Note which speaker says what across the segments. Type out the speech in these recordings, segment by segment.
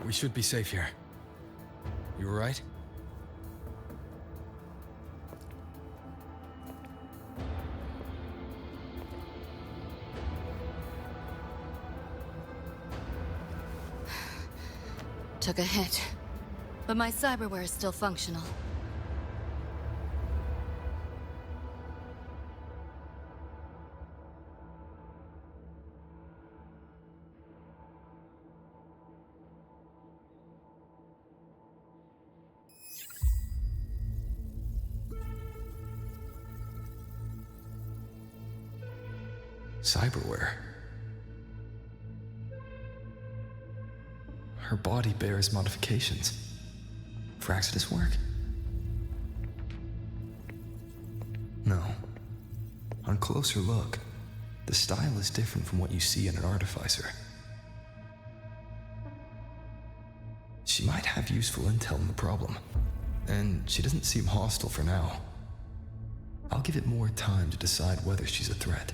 Speaker 1: We should be safe here. You alright?
Speaker 2: Took a hit, but my cyberware is still functional.
Speaker 1: Cyberware. Her body bears modifications. For Exodus work? No. On closer look, the style is different from what you see in an artificer. She might have useful intel on the problem, and she doesn't seem hostile for now. I'll give it more time to decide whether she's a threat.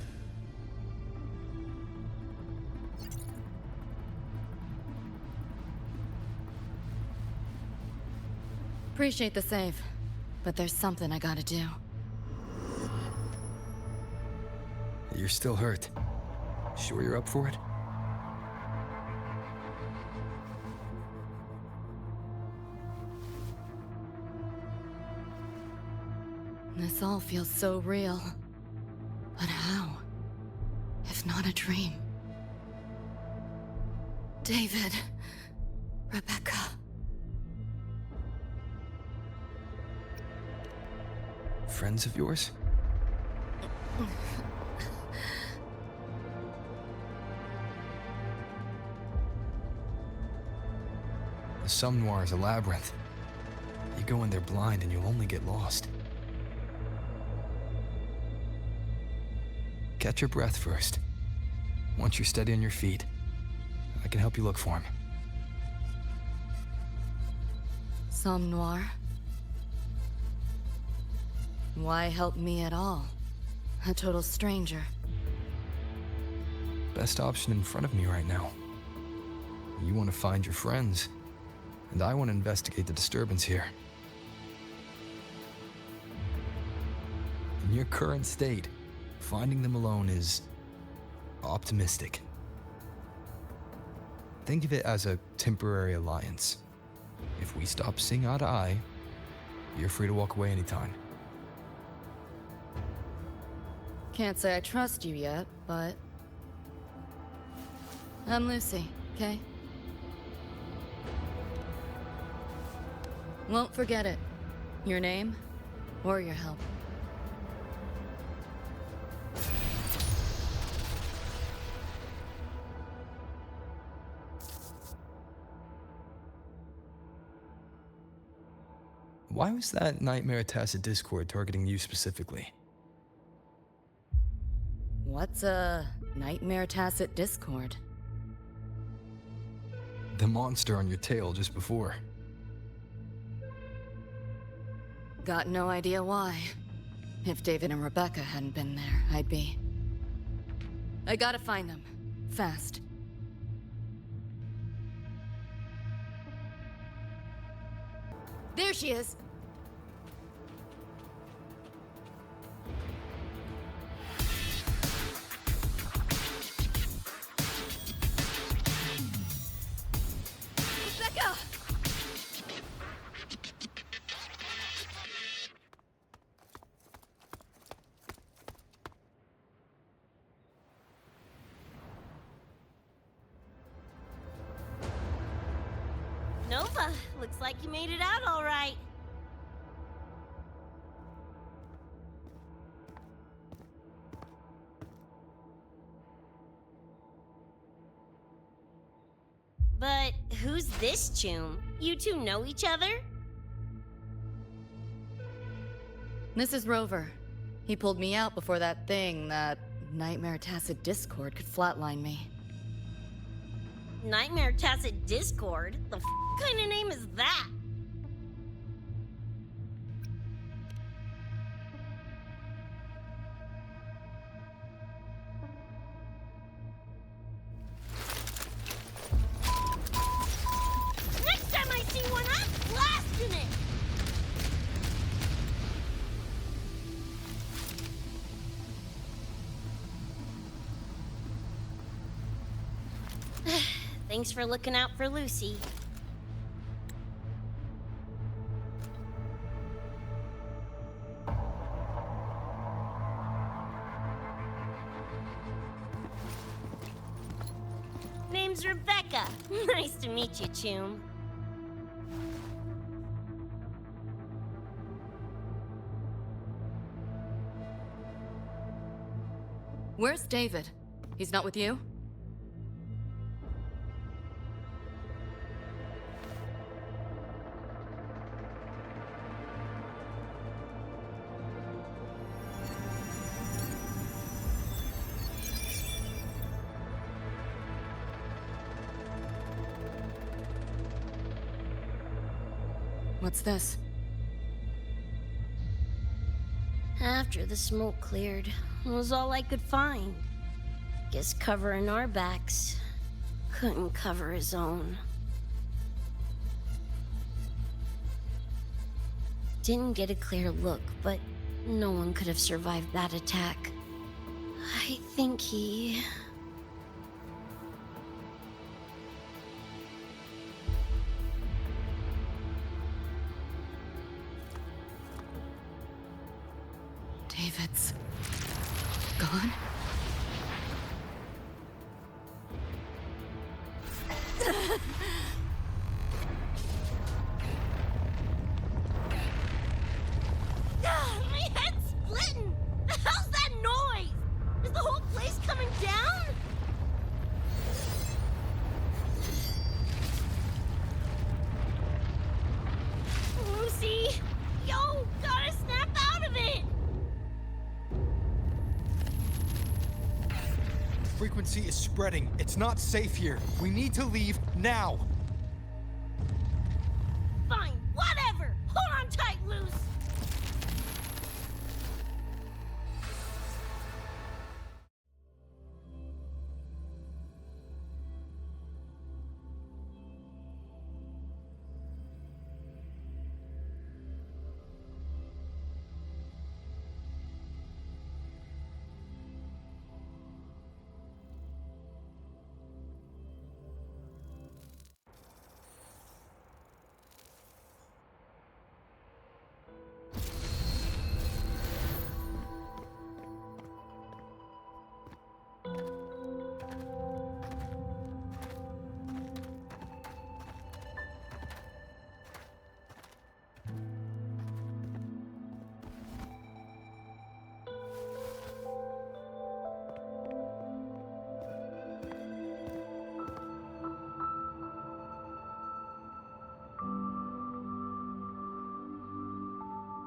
Speaker 2: Appreciate the save, but there's something I gotta do.
Speaker 1: You're still hurt. Sure you're up for it?
Speaker 2: This all feels so real. But how? If not a dream? David. Rebecca.
Speaker 1: Friends of yours? The Somme Noir is a labyrinth. You go in there blind and you'll only get lost. Catch your breath first. Once you're steady on your feet, I can help you look for him.
Speaker 2: Somme Noir? Why help me at all? A total stranger.
Speaker 1: Best option in front of me right now. You want to find your friends, and I want to investigate the disturbance here. In your current state, finding them alone is optimistic. Think of it as a temporary alliance. If we stop seeing eye to eye, you're free to walk away anytime.
Speaker 2: Can't say I trust you yet, but... I'm Lucy, okay? Won't forget it. Your name, or your help.
Speaker 1: Why was that Nightmare Tacit Discord targeting you specifically?
Speaker 2: What's a Nightmare Tacit Discord?
Speaker 1: The monster on your tail just before.
Speaker 2: Got no idea why. If David and Rebecca hadn't been there, I'd be... I gotta find them. Fast. There she is! Rebecca!
Speaker 3: Nova, looks like you made it out all right. But who's this chum? You two know each other?
Speaker 2: This is Rover. He pulled me out before that thing, that Nightmare Tacit Discord, could flatline me.
Speaker 3: Nightmare Tacit Discord? The kind of name is that? Thanks for looking out for Lucy. Name's Rebecca. Nice to meet you, Choom.
Speaker 2: Where's David? He's not with you? What's this?
Speaker 3: After the smoke cleared, it was all I could find. Guess covering our backs couldn't cover his own. Didn't get a clear look, but no one could have survived that attack. I think he...
Speaker 2: David's gone?
Speaker 3: My head's splitting! The hell's that noise? Is the whole place coming down? Lucy! Yo, gotta snap out of it!
Speaker 4: Frequency is spreading. It's not safe here. We need to leave now.
Speaker 3: Fine, whatever! Hold on tight, Luce!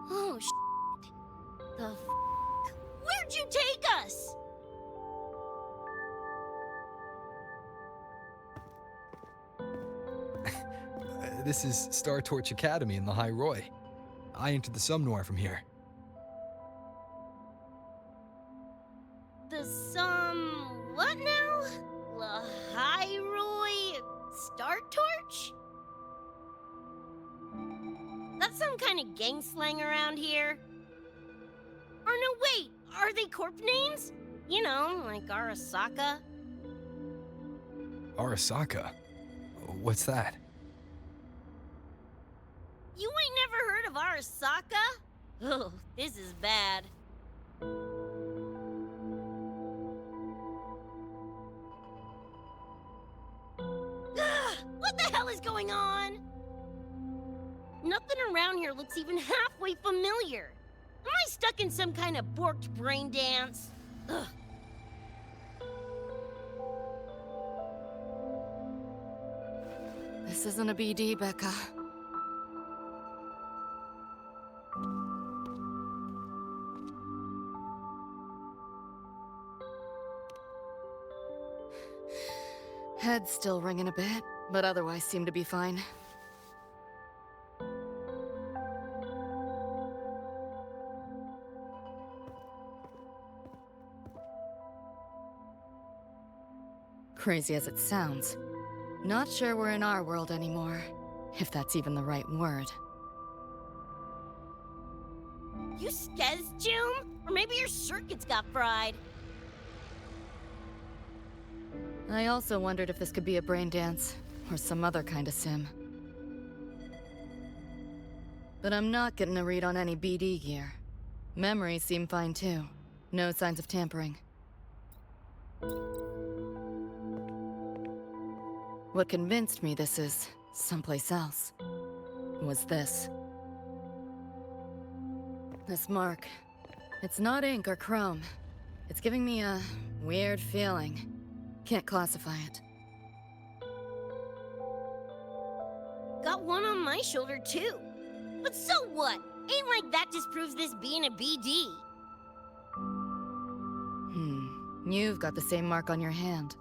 Speaker 3: Oh, the f***? Where'd you take us?
Speaker 4: This is Star Torch Academy in the High Roy. I entered the Somnoir from here.
Speaker 3: The what now? Lahairoi Star Torch? That's some kind of gang slang around here. Or no, wait, are they corp names? You know, like Arasaka.
Speaker 4: Arasaka? What's that?
Speaker 3: You ain't never heard of Arasaka? Oh, this is bad. What the hell is going on? Nothing around here looks even halfway familiar. Am I stuck in some kind of borked brain dance? Ugh.
Speaker 2: This isn't a BD, Becca. Head's still ringing a bit, but otherwise seem to be fine. Crazy as it sounds, not sure we're in our world anymore, if that's even the right word.
Speaker 3: You skez, June? Or maybe your circuits got fried.
Speaker 2: I also wondered if this could be a brain dance, or some other kind of sim. But I'm not getting a read on any BD gear. Memories seem fine too. No signs of tampering. What convinced me this is someplace else was this. This mark. It's not ink or chrome. It's giving me a weird feeling. Can't classify it.
Speaker 3: Got one on my shoulder too. But so what? Ain't like that disproves this being a BD.
Speaker 2: You've got the same mark on your hand.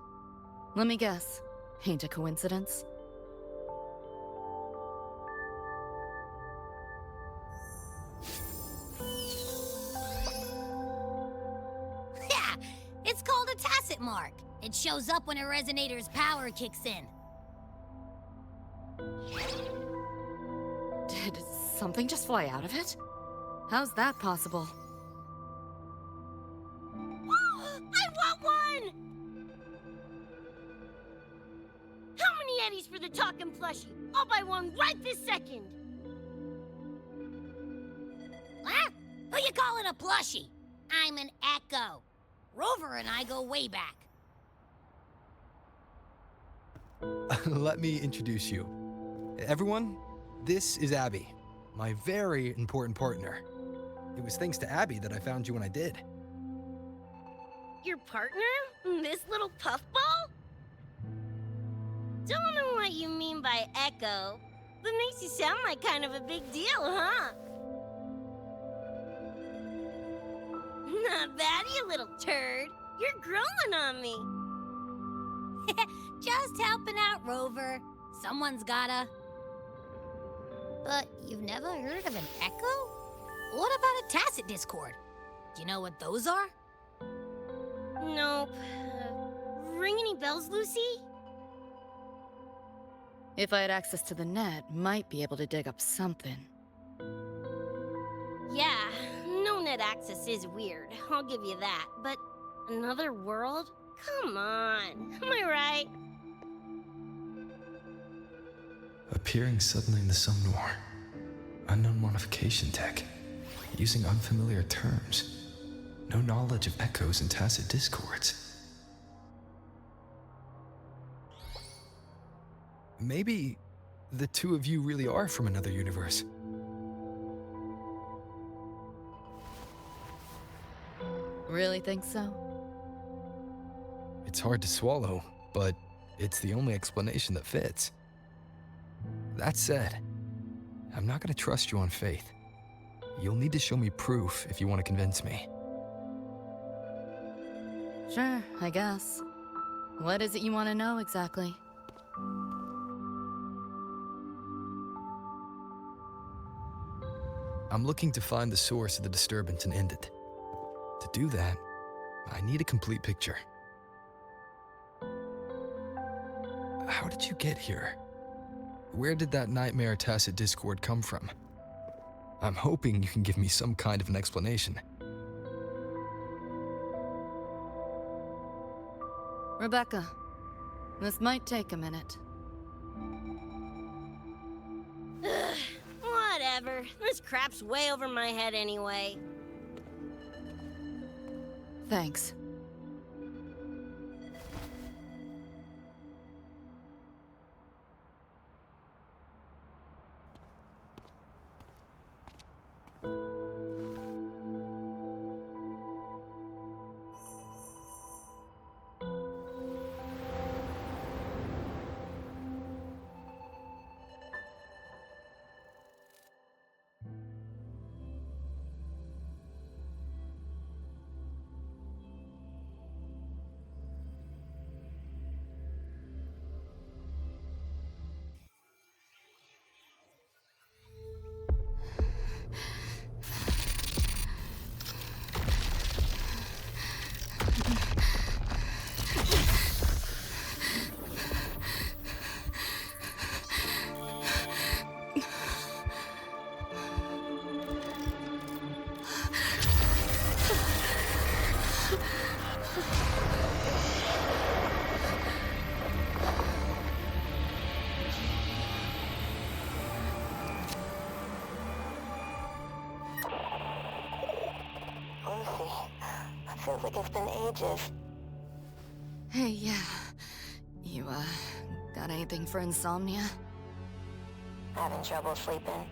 Speaker 2: Let me guess. Ain't a coincidence?
Speaker 5: Yeah, it's called a tacit mark. It shows up when a resonator's power kicks in.
Speaker 2: Did something just fly out of it? How's that possible?
Speaker 3: I want one! How many eddies for the talking plushie? I'll buy one right this second!
Speaker 5: Huh? Who you calling a plushie? I'm an Echo. Rover and I go way back.
Speaker 4: Let me introduce you. Everyone, this is Abby, my very important partner. It was thanks to Abby that I found you when I did.
Speaker 3: Your partner? This little puffball? Don't know what you mean by Echo. That makes you sound like kind of a big deal, huh? Not bad, you little turd. You're growing on me.
Speaker 5: Just helping out, Rover. Someone's gotta. But you've never heard of an Echo? What about a tacit discord? Do you know what those are?
Speaker 3: Nope. Ring any bells, Lucy?
Speaker 2: If I had access to the net, might be able to dig up something.
Speaker 3: Yeah, no net access is weird. I'll give you that. But another world? Come on. Am I right?
Speaker 1: Appearing suddenly in the Somnor. Unknown modification tech. Using unfamiliar terms. No knowledge of echoes and tacit discords.
Speaker 4: Maybe the two of you really are from another universe.
Speaker 2: Really think so?
Speaker 4: It's hard to swallow, but it's the only explanation that fits. That said, I'm not gonna trust you on faith. You'll need to show me proof if you want to convince me.
Speaker 2: Sure, I guess. What is it you want to know exactly?
Speaker 4: I'm looking to find the source of the disturbance and end it. To do that, I need a complete picture. How did you get here? Where did that nightmare tacit discord come from? I'm hoping you can give me some kind of an explanation.
Speaker 2: Rebecca, this might take a minute.
Speaker 3: Whatever. This crap's way over my head anyway.
Speaker 2: Thanks.
Speaker 6: Feels like it's been ages.
Speaker 2: Hey, yeah. You, got anything for insomnia?
Speaker 6: Having trouble sleeping.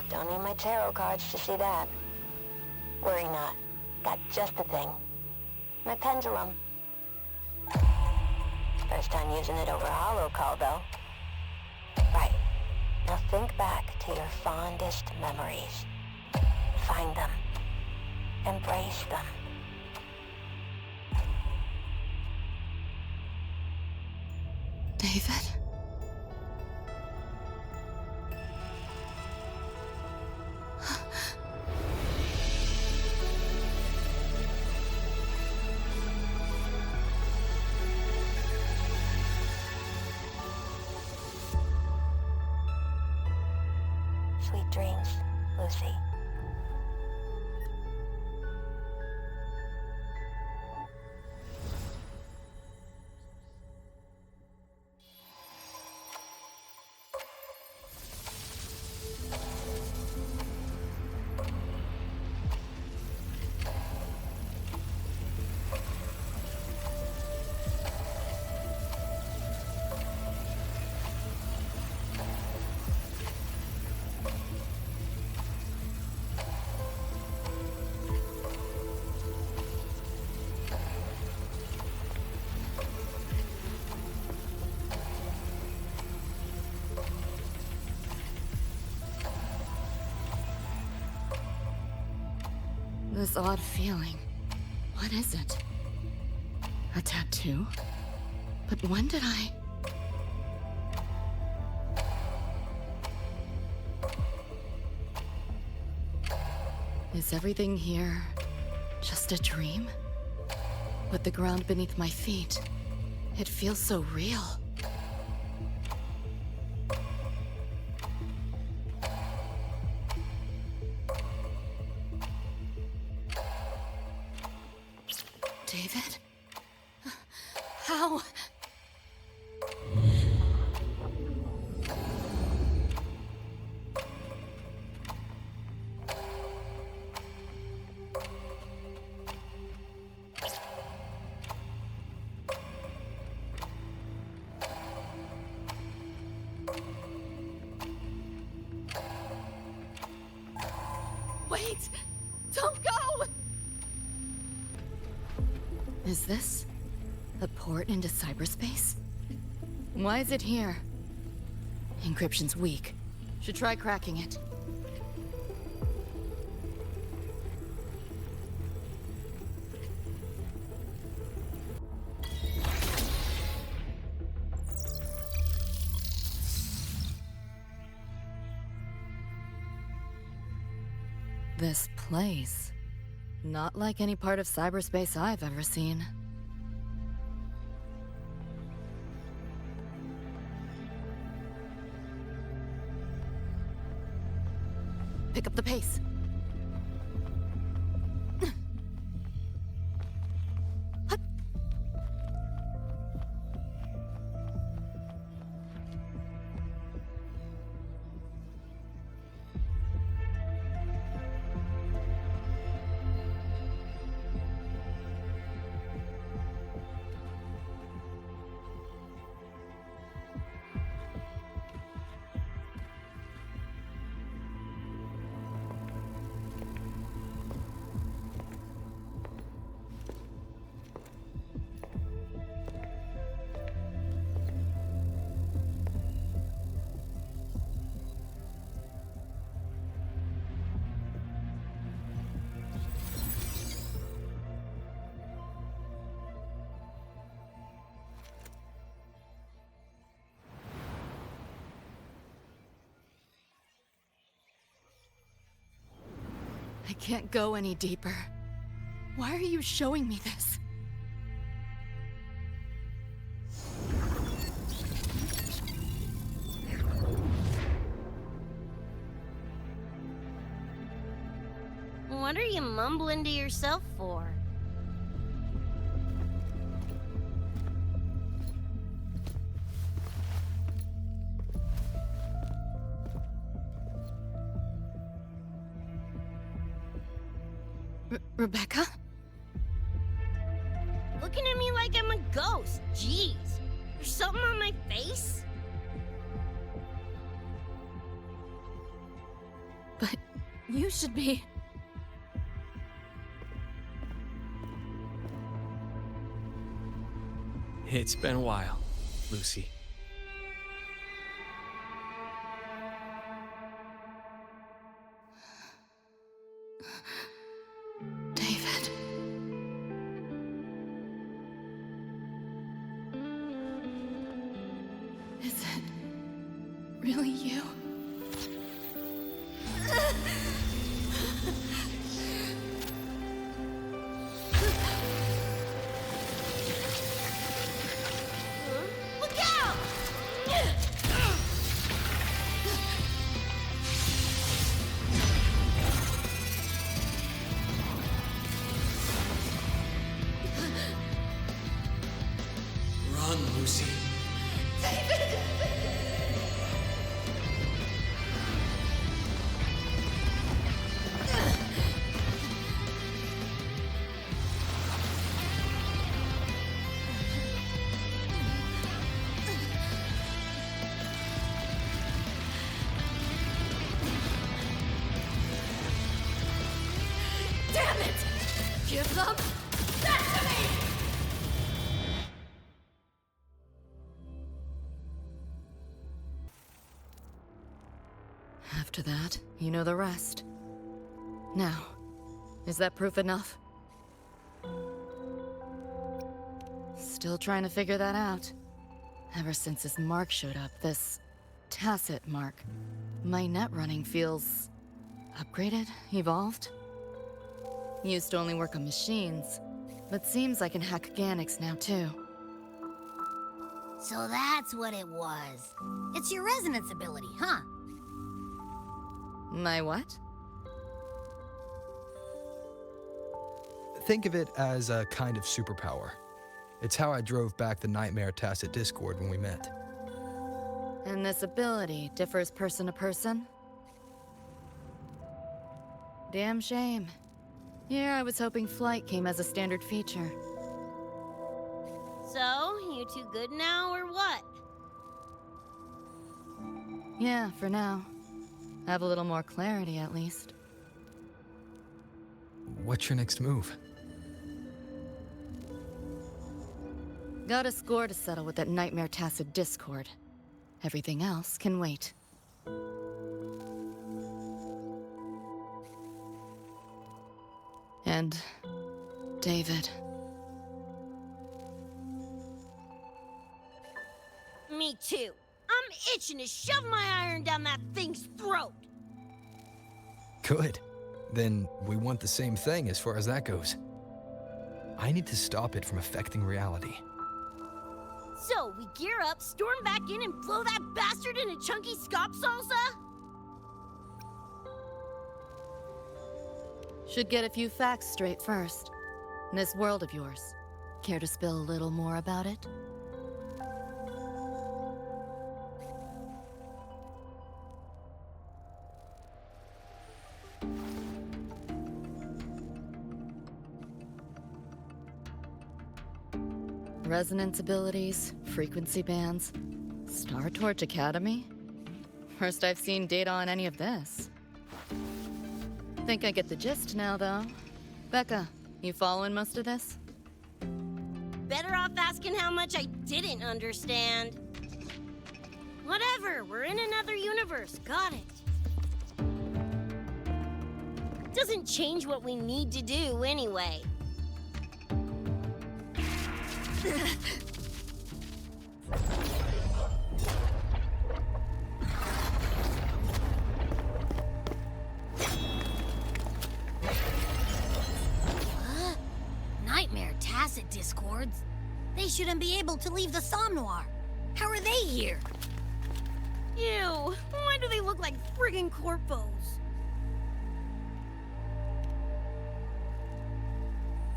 Speaker 6: Don't need my tarot cards to see that. Worry not. Got just the thing. My pendulum. First time using it over a holo call, though. Right. Now think back to your fondest memories. Find them. Embrace them.
Speaker 2: David?
Speaker 6: Sweet dreams, Lucy.
Speaker 2: This odd feeling. What is it? A tattoo? But when did I... Is everything here just a dream? But the ground beneath my feet, it feels so real. David? How? Wait! Don't go! Is this a port into cyberspace? Why is it here? Encryption's weak. Should try cracking it. This place. Not like any part of cyberspace I've ever seen. Pick up the pace. I can't go any deeper. Why are you showing me this?
Speaker 3: What are you mumbling to yourself for?
Speaker 2: Rebecca?
Speaker 3: Looking at me like I'm a ghost. Jeez. There's something on my face?
Speaker 2: But you should be...
Speaker 7: It's been a while, Lucy.
Speaker 2: David. Is it really you?
Speaker 3: Look out!
Speaker 7: Run, Lucy.
Speaker 2: Damn it! Give them that to me! After that, you know the rest. Now, is that proof enough? Still trying to figure that out. Ever since this mark showed up, this tacit mark, my net running feels upgraded, evolved. Used to only work on machines, but seems I can hack organics now too.
Speaker 5: So that's what it was. It's your resonance ability, huh?
Speaker 2: My what?
Speaker 4: Think of it as a kind of superpower. It's how I drove back the nightmare tacit discord when we met.
Speaker 2: And this ability differs person to person? Damn shame. Here I was hoping flight came as a standard feature.
Speaker 3: So, you two good now, or what?
Speaker 2: Yeah, for now. Have a little more clarity, at least.
Speaker 4: What's your next move?
Speaker 2: Got a score to settle with that nightmare tacit discord. Everything else can wait. And David.
Speaker 3: Me too. I'm itching to shove my iron down that thing's throat.
Speaker 4: Good. Then we want the same thing as far as that goes. I need to stop it from affecting reality.
Speaker 3: So, we gear up, storm back in, and blow that bastard into chunky scop salsa?
Speaker 2: Should get a few facts straight first. This world of yours. Care to spill a little more about it? Resonance abilities, frequency bands, Star Torch Academy? First I've seen data on any of this. Think I get the gist now, though. Becca, you following most of this?
Speaker 3: Better off asking how much I didn't understand. Whatever, we're in another universe, got it. Doesn't change what we need to do anyway.
Speaker 5: Nightmare tacit discords? They shouldn't be able to leave the Somnoir. How are they here?
Speaker 3: Ew, why do they look like friggin' corpos?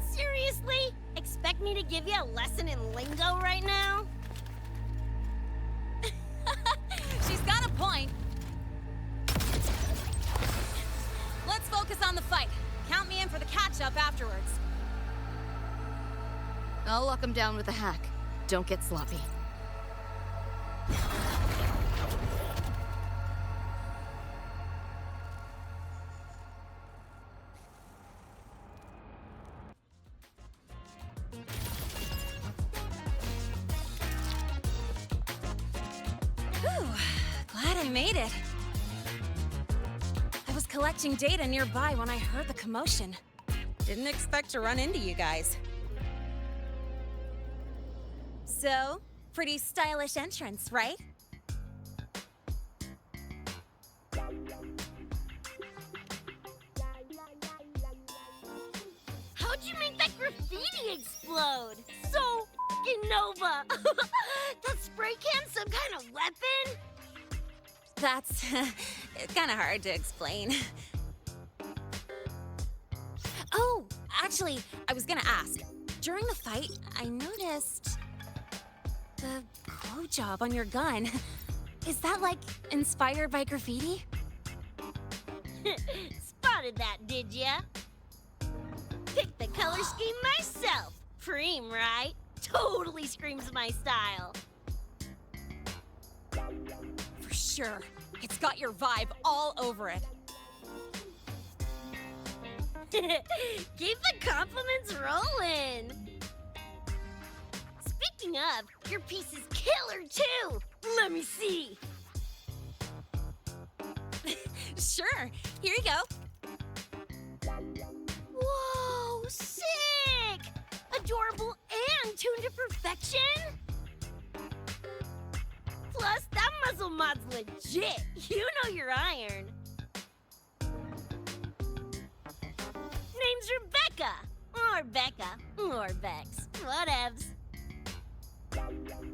Speaker 3: Seriously? Expect me to give you a lesson in lingo right now?
Speaker 8: She's got a point. Let's focus on the fight. Count me in for the catch-up
Speaker 2: I'll lock him down with a hack. Don't get sloppy.
Speaker 8: Whew, glad I made it. I was collecting data nearby when I heard the commotion. Didn't expect to run into you guys. So, pretty stylish entrance, right?
Speaker 3: How'd you make that graffiti explode? So f***ing Nova! That spray can some kind of weapon?
Speaker 8: That's it's kind of hard to explain. Oh, actually, I was gonna ask. During the fight, I noticed the glow job on your gun. Is that, like, inspired by graffiti?
Speaker 3: Spotted that, did ya? Picked the color scheme myself. Preem, right? Totally screams my style.
Speaker 8: For sure. It's got your vibe all over it.
Speaker 3: Keep the compliments rolling. Speaking of, your piece is killer too. Let me see.
Speaker 8: Sure. Here you go.
Speaker 3: Whoa, sick! Adorable and tuned to perfection. Plus, that muzzle mod's legit. You know your iron. Name's Rebecca. Or Becca. Or Bex. Whatevs.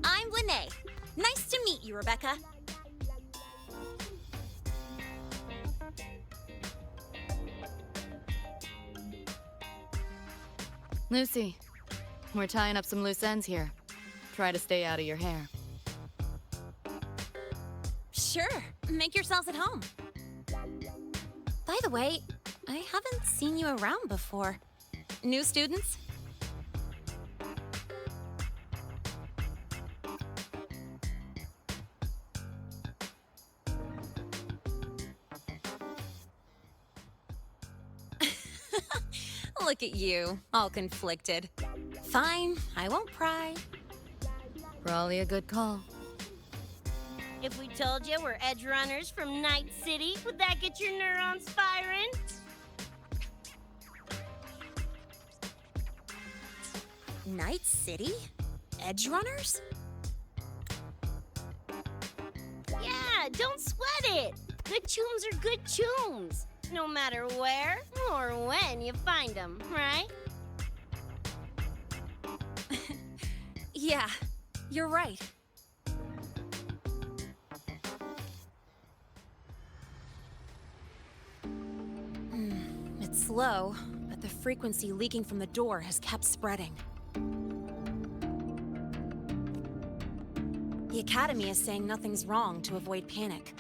Speaker 8: I'm Lene. Nice to meet you, Rebecca.
Speaker 2: Lucy, we're tying up some loose ends here. Try to stay out of your hair.
Speaker 8: Sure. Make yourselves at home. By the way, I haven't seen you around before. New students? Look at you, all conflicted. Fine, I won't pry.
Speaker 2: Probably a good call.
Speaker 3: If we told you we're Edgerunners from Night City, would that get your neurons firing?
Speaker 8: Night City? Edgerunners?
Speaker 3: Yeah, don't sweat it. Good tunes are good tunes. No matter where or when you find them, right?
Speaker 8: Yeah, you're right. It's slow, but the frequency leaking from the door has kept spreading. The Academy is saying nothing's wrong to avoid panic.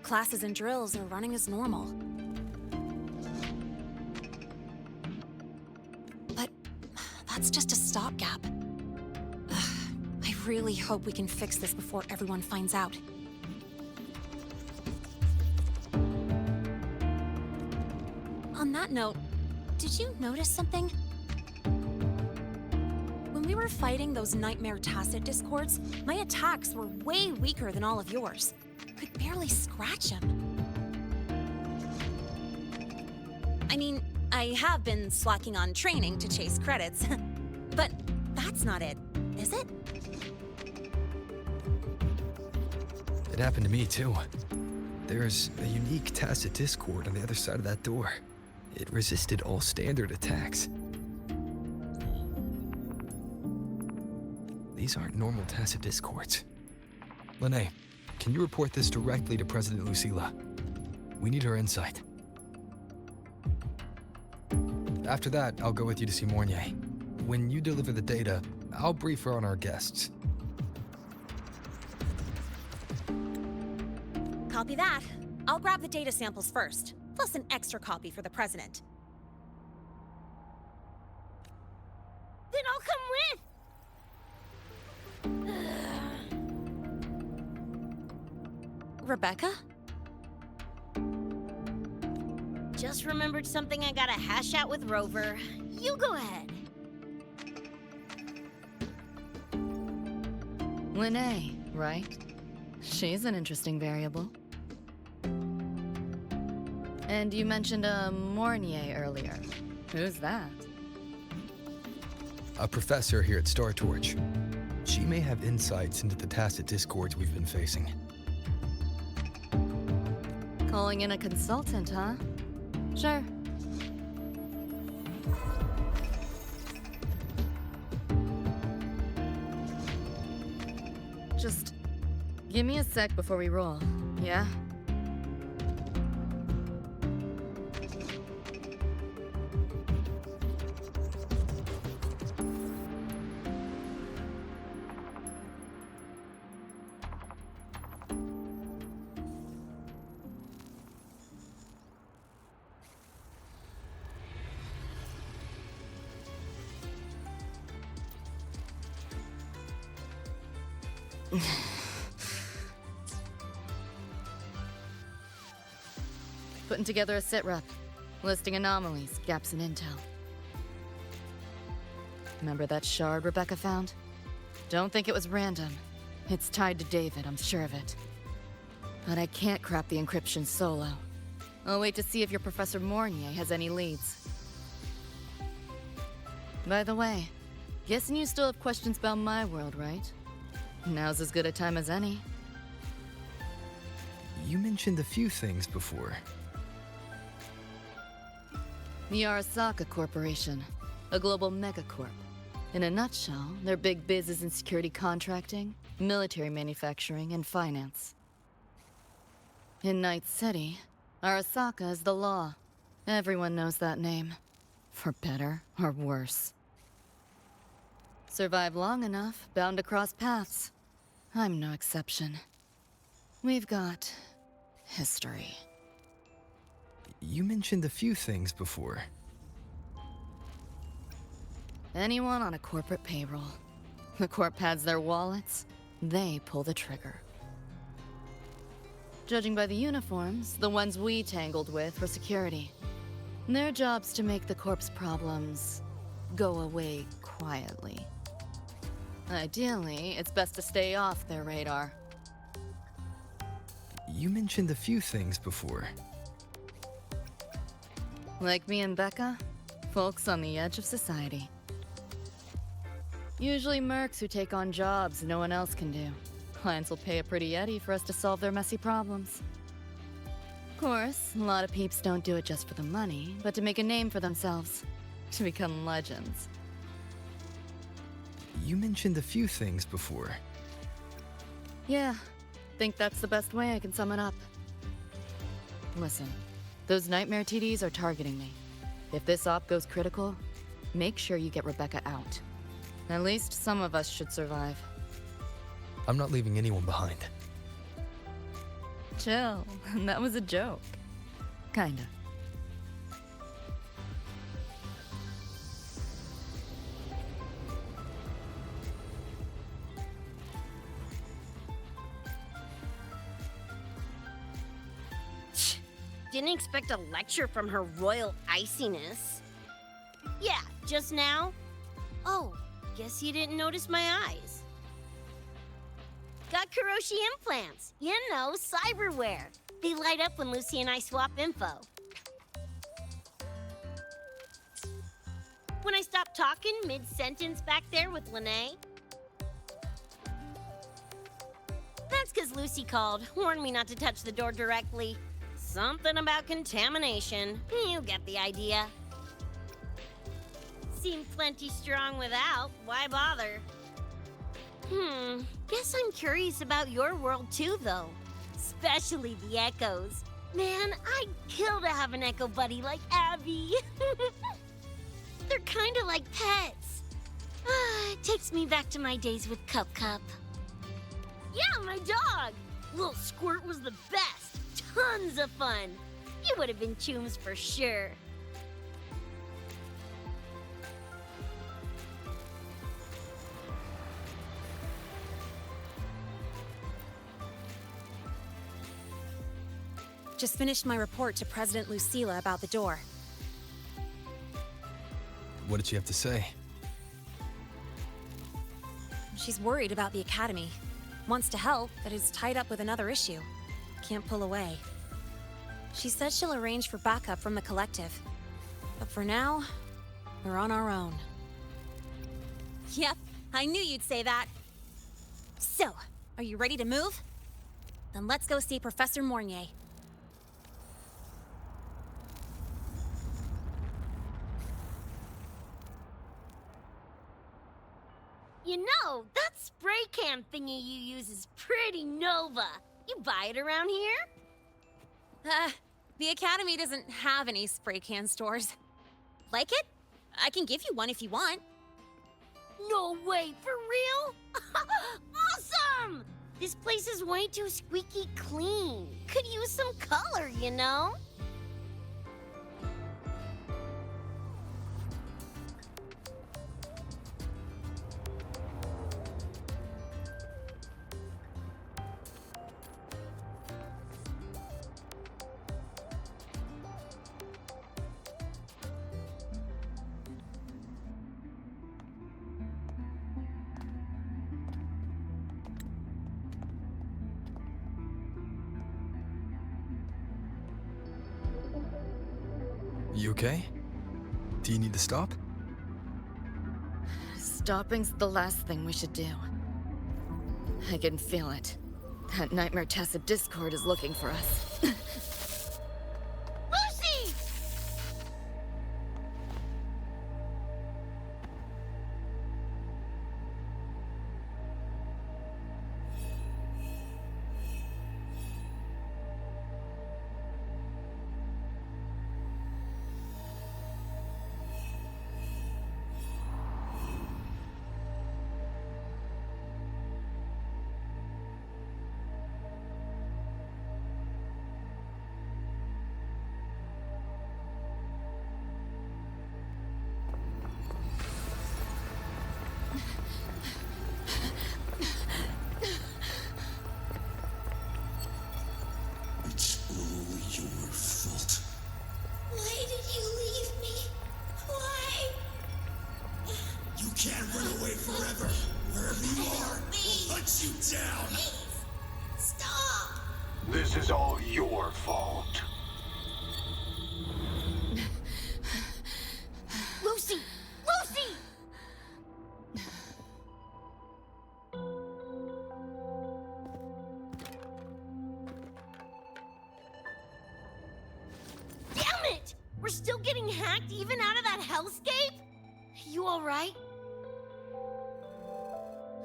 Speaker 8: Classes and drills are running as normal. But that's just a stopgap. I really hope we can fix this before everyone finds out. On that note, did you notice something? When we were fighting those nightmare tacit discords, my attacks were way weaker than all of yours. Could barely scratch him. I mean, I have been slacking on training to chase credits, but that's not it, is it?
Speaker 4: It happened to me too. There's a unique tacit discord on the other side of that door. It resisted all standard attacks. These aren't normal tacit discords. Lene, can you report this directly to President Lucilla? We need her insight. After that, I'll go with you to see Mornier. When you deliver the data, I'll brief her on our guests.
Speaker 8: Copy that. I'll grab the data samples first, plus an extra copy for the president.
Speaker 3: Then I'll come with.
Speaker 8: Rebecca?
Speaker 3: Just remembered something I gotta hash out with Rover. You go ahead.
Speaker 2: Linnea, right? She's an interesting variable. And you mentioned a Mornier earlier. Who's that?
Speaker 4: A professor here at Star Torch. She may have insights into the tacit discords we've been facing.
Speaker 2: Calling in a consultant, huh? Sure. Just give me a sec before we roll, yeah? Putting together a sit rep, listing anomalies, gaps in intel. Remember that shard Rebecca found? Don't think it was random. It's tied to David, I'm sure of it. But I can't crack the encryption solo. I'll wait to see if your Professor Mornier has any leads. By the way, guessing you still have questions about my world, right? Now's as good a time as any.
Speaker 4: You mentioned a few things before.
Speaker 2: The Arasaka Corporation, a global megacorp. In a nutshell, their big biz is in security contracting, military manufacturing, and finance. In Night City, Arasaka is the law. Everyone knows that name. For better or worse. Survive long enough, bound to cross paths. I'm no exception. We've got history.
Speaker 4: You mentioned a few things before.
Speaker 2: Anyone on a corporate payroll. The corp pads their wallets, they pull the trigger. Judging by the uniforms, the ones we tangled with were security. Their job's to make the corp's problems go away quietly. Ideally, it's best to stay off their radar.
Speaker 4: You mentioned a few things before.
Speaker 2: Like me and Becca, folks on the edge of society. Usually mercs who take on jobs no one else can do. Clients will pay a pretty eddy for us to solve their messy problems. Of course, a lot of peeps don't do it just for the money, but to make a name for themselves. To become legends.
Speaker 4: You mentioned a few things before.
Speaker 2: Yeah, think that's the best way I can sum it up. Listen, those nightmare TDs are targeting me. If this op goes critical, make sure you get Rebecca out. At least some of us should survive.
Speaker 4: I'm not leaving anyone behind.
Speaker 2: Chill, that was a joke. Kinda.
Speaker 3: Didn't expect a lecture from her royal iciness. Yeah, just now? Oh, guess you didn't notice my eyes. Got Kuroshi implants. You know, cyberware. They light up when Lucy and I swap info. When I stop talking mid-sentence back there with Linnea. That's because Lucy called, warned me not to touch the door directly. Something about contamination. You get the idea. Seemed plenty strong without. Why bother? Guess I'm curious about your world too, though. Especially the echoes. Man, I'd kill to have an echo buddy like Abby. They're kinda like pets. It takes me back to my days with Cup Cup. Yeah, my dog! Little Squirt was the best. Tons of fun. You would have been chooms for sure.
Speaker 8: Just finished my report to President Lucilla about the door.
Speaker 4: What did she have to say?
Speaker 8: She's worried about the Academy. Wants to help, but is tied up with another issue. Can't pull away. She said she'll arrange for backup from the collective. But for now, we're on our own. Yep, I knew you'd say that. So, are you ready to move? Then let's go see Professor Mornier.
Speaker 3: You know, that spray can thingy you use is pretty Nova. You buy it around here?
Speaker 8: The Academy doesn't have any spray can stores. Like it? I can give you one if you want.
Speaker 3: No way, for real? Awesome! This place is way too squeaky clean. Could use some color, you know?
Speaker 4: You okay? Do you need to stop?
Speaker 2: Stopping's the last thing we should do. I can feel it. That nightmare tacit discord is looking for us.
Speaker 3: Lucy!
Speaker 7: It's all your fault.
Speaker 5: Why did you leave me? Why?
Speaker 7: You can't run away forever. Wherever you are, we'll hunt you down.
Speaker 5: Please, stop!
Speaker 9: This is all your fault.
Speaker 3: Lucy! Lucy! Damn it! We're still getting hacked even out of that hellscape? You alright?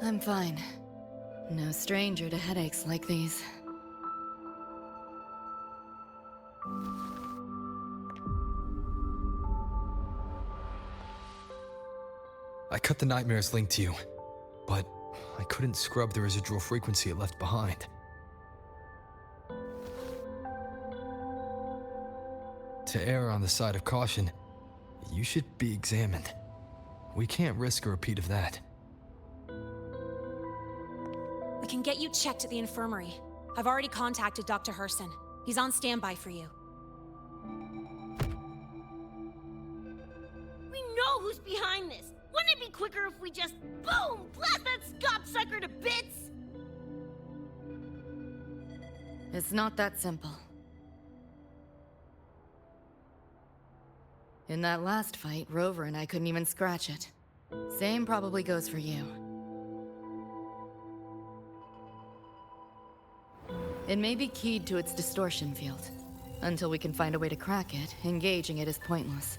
Speaker 2: I'm fine. No stranger to headaches like these.
Speaker 4: I cut the nightmare's link to you, but I couldn't scrub the residual frequency it left behind. To err on the side of caution, you should be examined. We can't risk a repeat of that.
Speaker 8: We can get you checked at the infirmary. I've already contacted Dr. Herson. He's on standby for you.
Speaker 3: We know who's behind this. Wouldn't it be quicker if we just, boom, blast that scop sucker to bits?
Speaker 2: It's not that simple. In that last fight, Rover and I couldn't even scratch it. Same probably goes for you. It may be keyed to its distortion field. Until we can find a way to crack it, engaging it is pointless.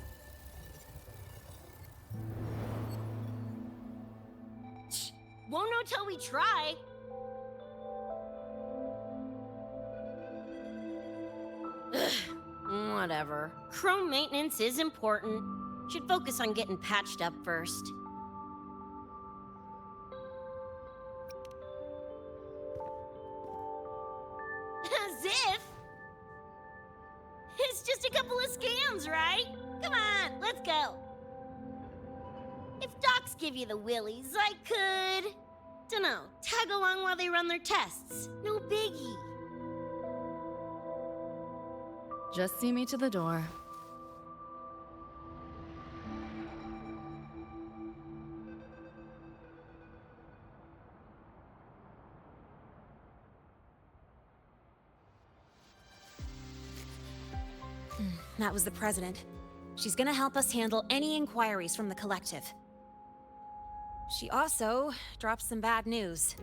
Speaker 3: Won't know till we try. Ugh, whatever. Chrome maintenance is important. Should focus on getting patched up first. As if! It's just a couple of scams, right? Come on, let's go. If docs give you the willies, I could... dunno, tag along while they run their tests. No biggie.
Speaker 2: Just see me to the door.
Speaker 8: That was the president. She's gonna help us handle any inquiries from the collective. She also dropped some bad news.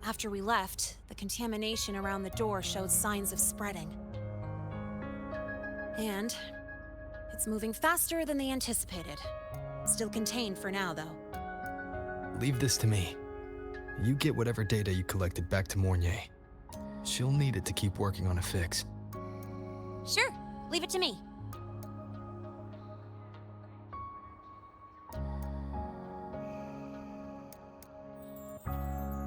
Speaker 8: After we left, the contamination around the door showed signs of spreading. And it's moving faster than they anticipated. Still contained for now, though.
Speaker 4: Leave this to me. You get whatever data you collected back to Mornier. She'll need it to keep working on a fix.
Speaker 8: Sure, leave it to me.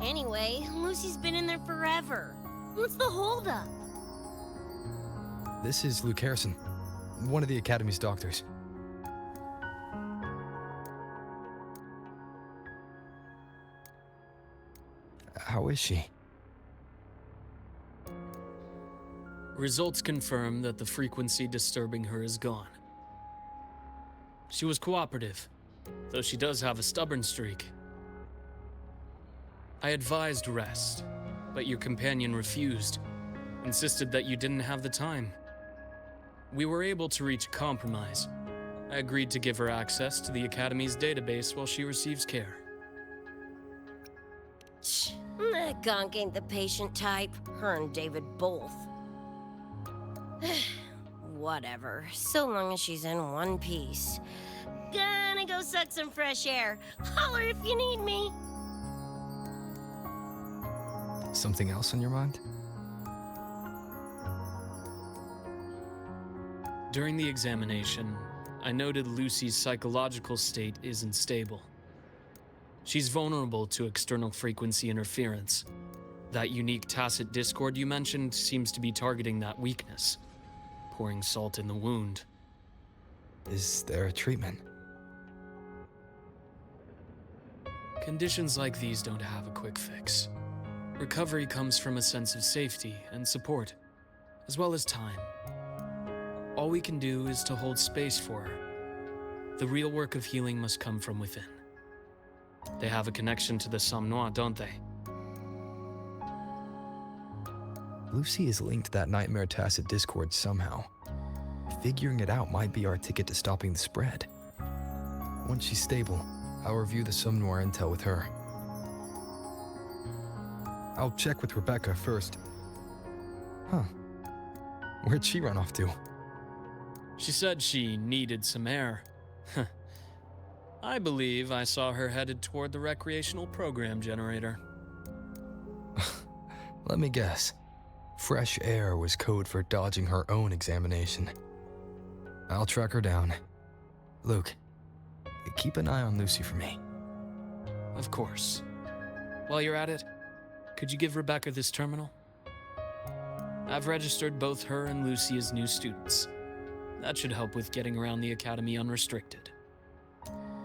Speaker 3: Anyway, Lucy's been in there forever. What's the holdup?
Speaker 4: This is Luke Harrison, one of the Academy's doctors. How is she?
Speaker 10: Results confirm that the frequency disturbing her is gone. She was cooperative, though she does have a stubborn streak. I advised rest, but your companion refused, insisted that you didn't have the time. We were able to reach a compromise. I agreed to give her access to the Academy's database while she receives care.
Speaker 3: That gonk ain't the patient type. Her and David both. Whatever, so long as she's in one piece. Gonna go suck some fresh air. Holler if you need me.
Speaker 4: Something else on your mind?
Speaker 10: During the examination, I noted Lucy's psychological state isn't stable. She's vulnerable to external frequency interference. That unique tacit discord you mentioned seems to be targeting that weakness, pouring salt in the wound.
Speaker 4: Is there a treatment?
Speaker 10: Conditions like these don't have a quick fix. Recovery comes from a sense of safety and support, as well as time. All we can do is to hold space for her. The real work of healing must come from within. They have a connection to the Somme Noire, don't they?
Speaker 4: Lucy is linked to that nightmare tacit discord somehow. Figuring it out might be our ticket to stopping the spread. Once she's stable, I'll review the Somme Noire intel with her. I'll check with Rebecca first. Huh. Where'd she run off to?
Speaker 10: She said she needed some air. I believe I saw her headed toward the recreational program generator.
Speaker 4: Let me guess. Fresh air was code for dodging her own examination. I'll track her down. Luke, keep an eye on Lucy for me.
Speaker 10: Of course. While you're at it, could you give Rebecca this terminal? I've registered both her and Lucy as new students. That should help with getting around the Academy unrestricted.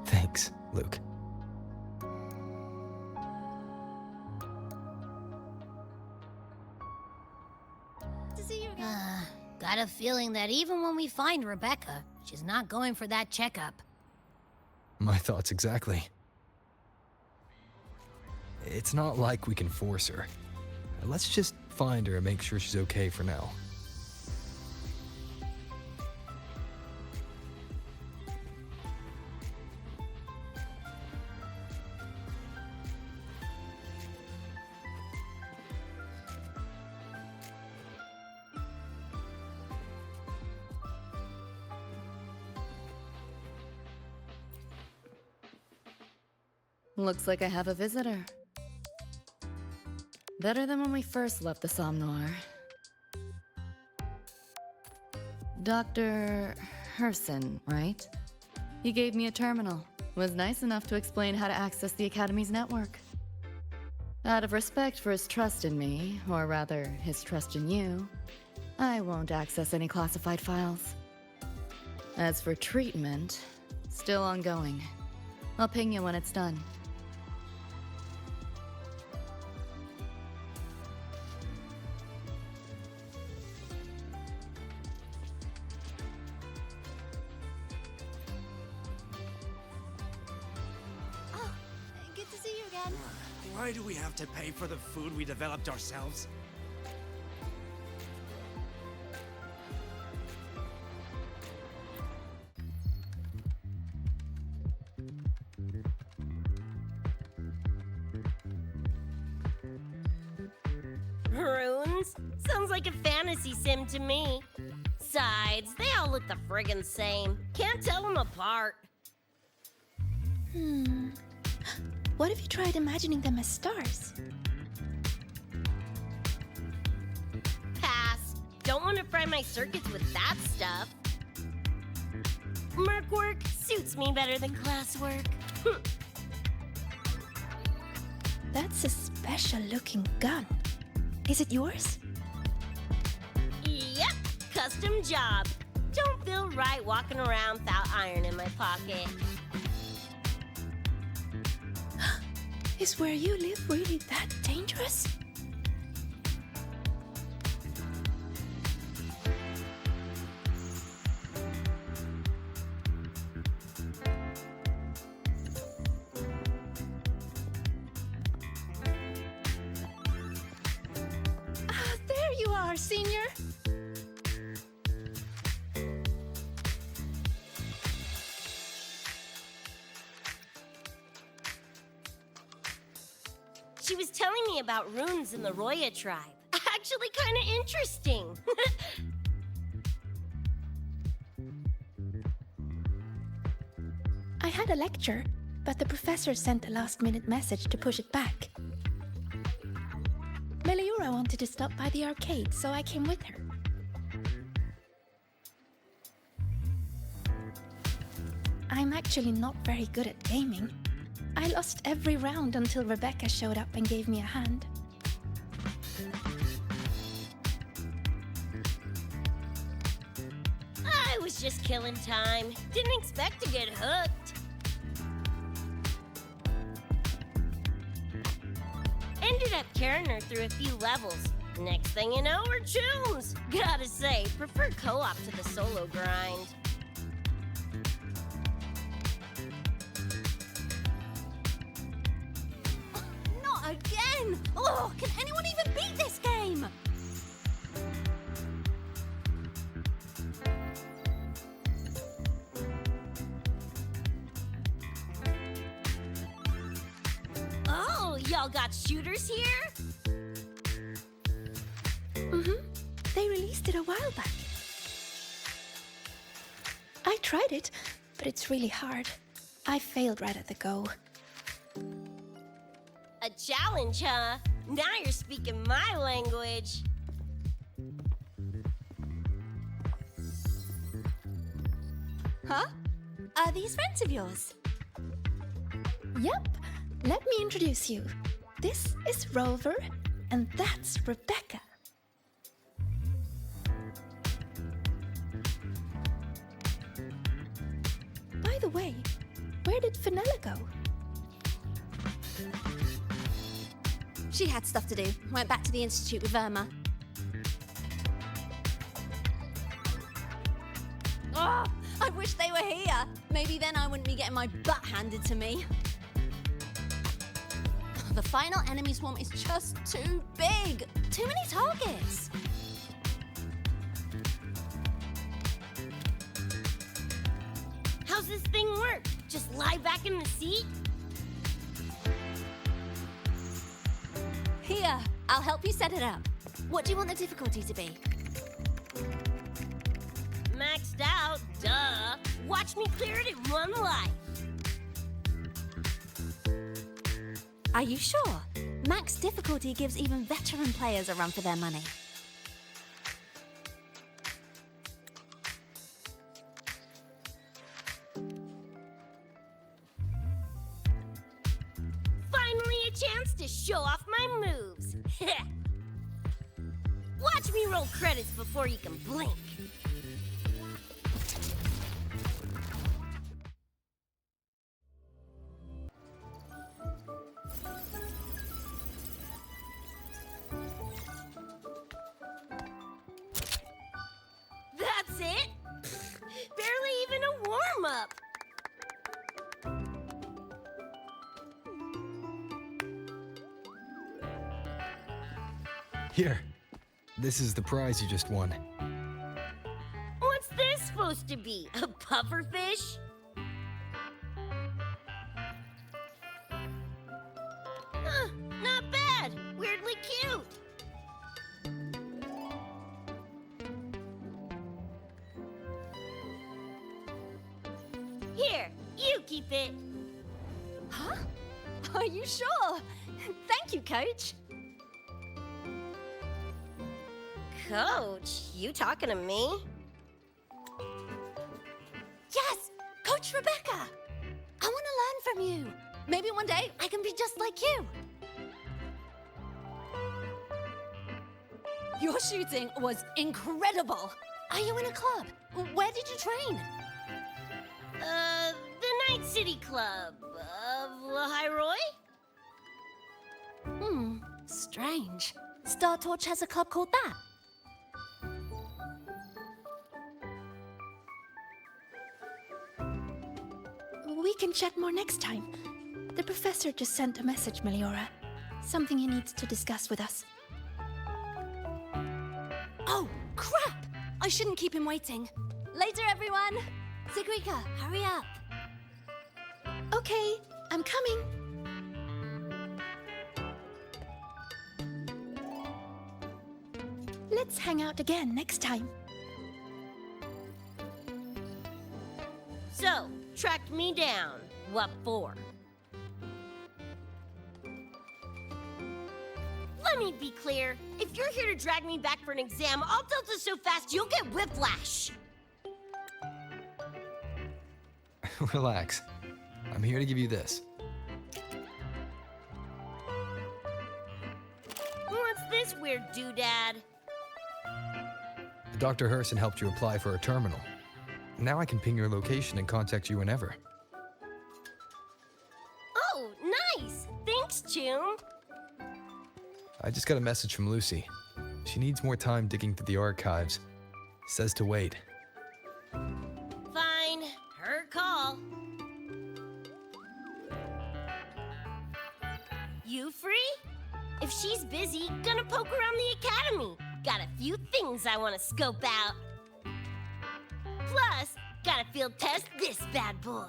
Speaker 4: Thanks, Luke.
Speaker 5: Got a feeling that even when we find Rebecca, she's not going for that checkup.
Speaker 4: My thoughts exactly. It's not like we can force her. Let's just find her and make sure she's okay for now.
Speaker 2: Looks like I have a visitor. Better than when we first left the Somme Noire. Dr. Herson, right? He gave me a terminal. Was nice enough to explain how to access the Academy's network. Out of respect for his trust in me, or rather, his trust in you, I won't access any classified files. As for treatment, still ongoing. I'll ping you when it's done.
Speaker 5: again?
Speaker 7: Why do we have to pay for the food we developed ourselves?
Speaker 3: Runes? Sounds like a fantasy sim to me. Besides, they all look the friggin' same. Can't tell them apart.
Speaker 11: What if you tried imagining them as stars?
Speaker 3: Pass. Don't want to fry my circuits with that stuff. Merc work suits me better than classwork.
Speaker 11: That's a special looking gun. Is it yours?
Speaker 3: Yep, custom job. Don't feel right walking around without iron in my pocket.
Speaker 11: Is where you live really that dangerous? Ah, there you are, Senior.
Speaker 3: She was telling me about runes in the Roya tribe. Actually kind of interesting.
Speaker 11: I had a lecture, but the professor sent a last-minute message to push it back. Meliora wanted to stop by the arcade, so I came with her. I'm actually not very good at gaming. I lost every round until Rebecca showed up and gave me a hand.
Speaker 3: I was just killing time. Didn't expect to get hooked. Ended up carrying her through a few levels. Next thing you know, we're chums. Gotta say, prefer co-op to the solo grind.
Speaker 5: Not again! Oh, can anyone even beat this game?
Speaker 3: Oh, y'all got shooters here?
Speaker 11: They released it a while back. I tried it, but it's really hard. I failed right at the go.
Speaker 3: A challenge, huh? Now you're speaking my language.
Speaker 5: Huh? Are these friends of yours?
Speaker 11: Yep, let me introduce you. This is Rover, and that's Rebecca. By the way, where did Fenella go?
Speaker 5: She had stuff to do. Went back to the Institute with Verma. Oh, I wish they were here. Maybe then I wouldn't be getting my butt handed to me. The final enemy swarm is just too big. Too many targets.
Speaker 3: How's this thing work? Just lie back in the seat?
Speaker 5: Here, I'll help you set it up. What do you want the difficulty to be?
Speaker 3: Maxed out, duh. Watch me clear it in one life.
Speaker 5: Are you sure? Max difficulty gives even veteran players a run for their money.
Speaker 3: Finally a chance to show off my moves. Watch me roll credits before you can blink. That's it? Barely even a warm-up.
Speaker 4: Here. This is the prize you just won.
Speaker 3: What's this supposed to be? A pufferfish? Huh, not bad. Weirdly cute. Here, you keep it.
Speaker 12: Huh? Are you sure? Thank you, Coach.
Speaker 3: Coach, you talking to me?
Speaker 12: Yes! Coach Rebecca! I want to learn from you. Maybe one day I can be just like you. Your shooting was incredible. Are you in a club? Where did you train?
Speaker 3: The Night City Club of Lahiroy?
Speaker 12: Strange. Star Torch has a club called that.
Speaker 11: We can chat more next time. The professor just sent a message, Meliora. Something he needs to discuss with us.
Speaker 12: Oh, crap! I shouldn't keep him waiting. Later, everyone! Sigrika, hurry up.
Speaker 11: Okay, I'm coming. Let's hang out again next time.
Speaker 3: So, tracked me down. What for? Let me be clear. If you're here to drag me back for an exam, I'll tilt it so fast you'll get whiplash.
Speaker 4: Relax. I'm here to give you this.
Speaker 3: What's this weird doodad?
Speaker 4: Dr. Herson helped you apply for a terminal. Now I can ping your location and contact you whenever.
Speaker 3: Oh, nice! Thanks, Chum.
Speaker 4: I just got a message from Lucy. She needs more time digging through the archives. Says to wait.
Speaker 3: Fine. Her call. You free? If she's busy, gonna poke around the academy. Got a few things I want to scope out. Plus, gotta field test this bad boy.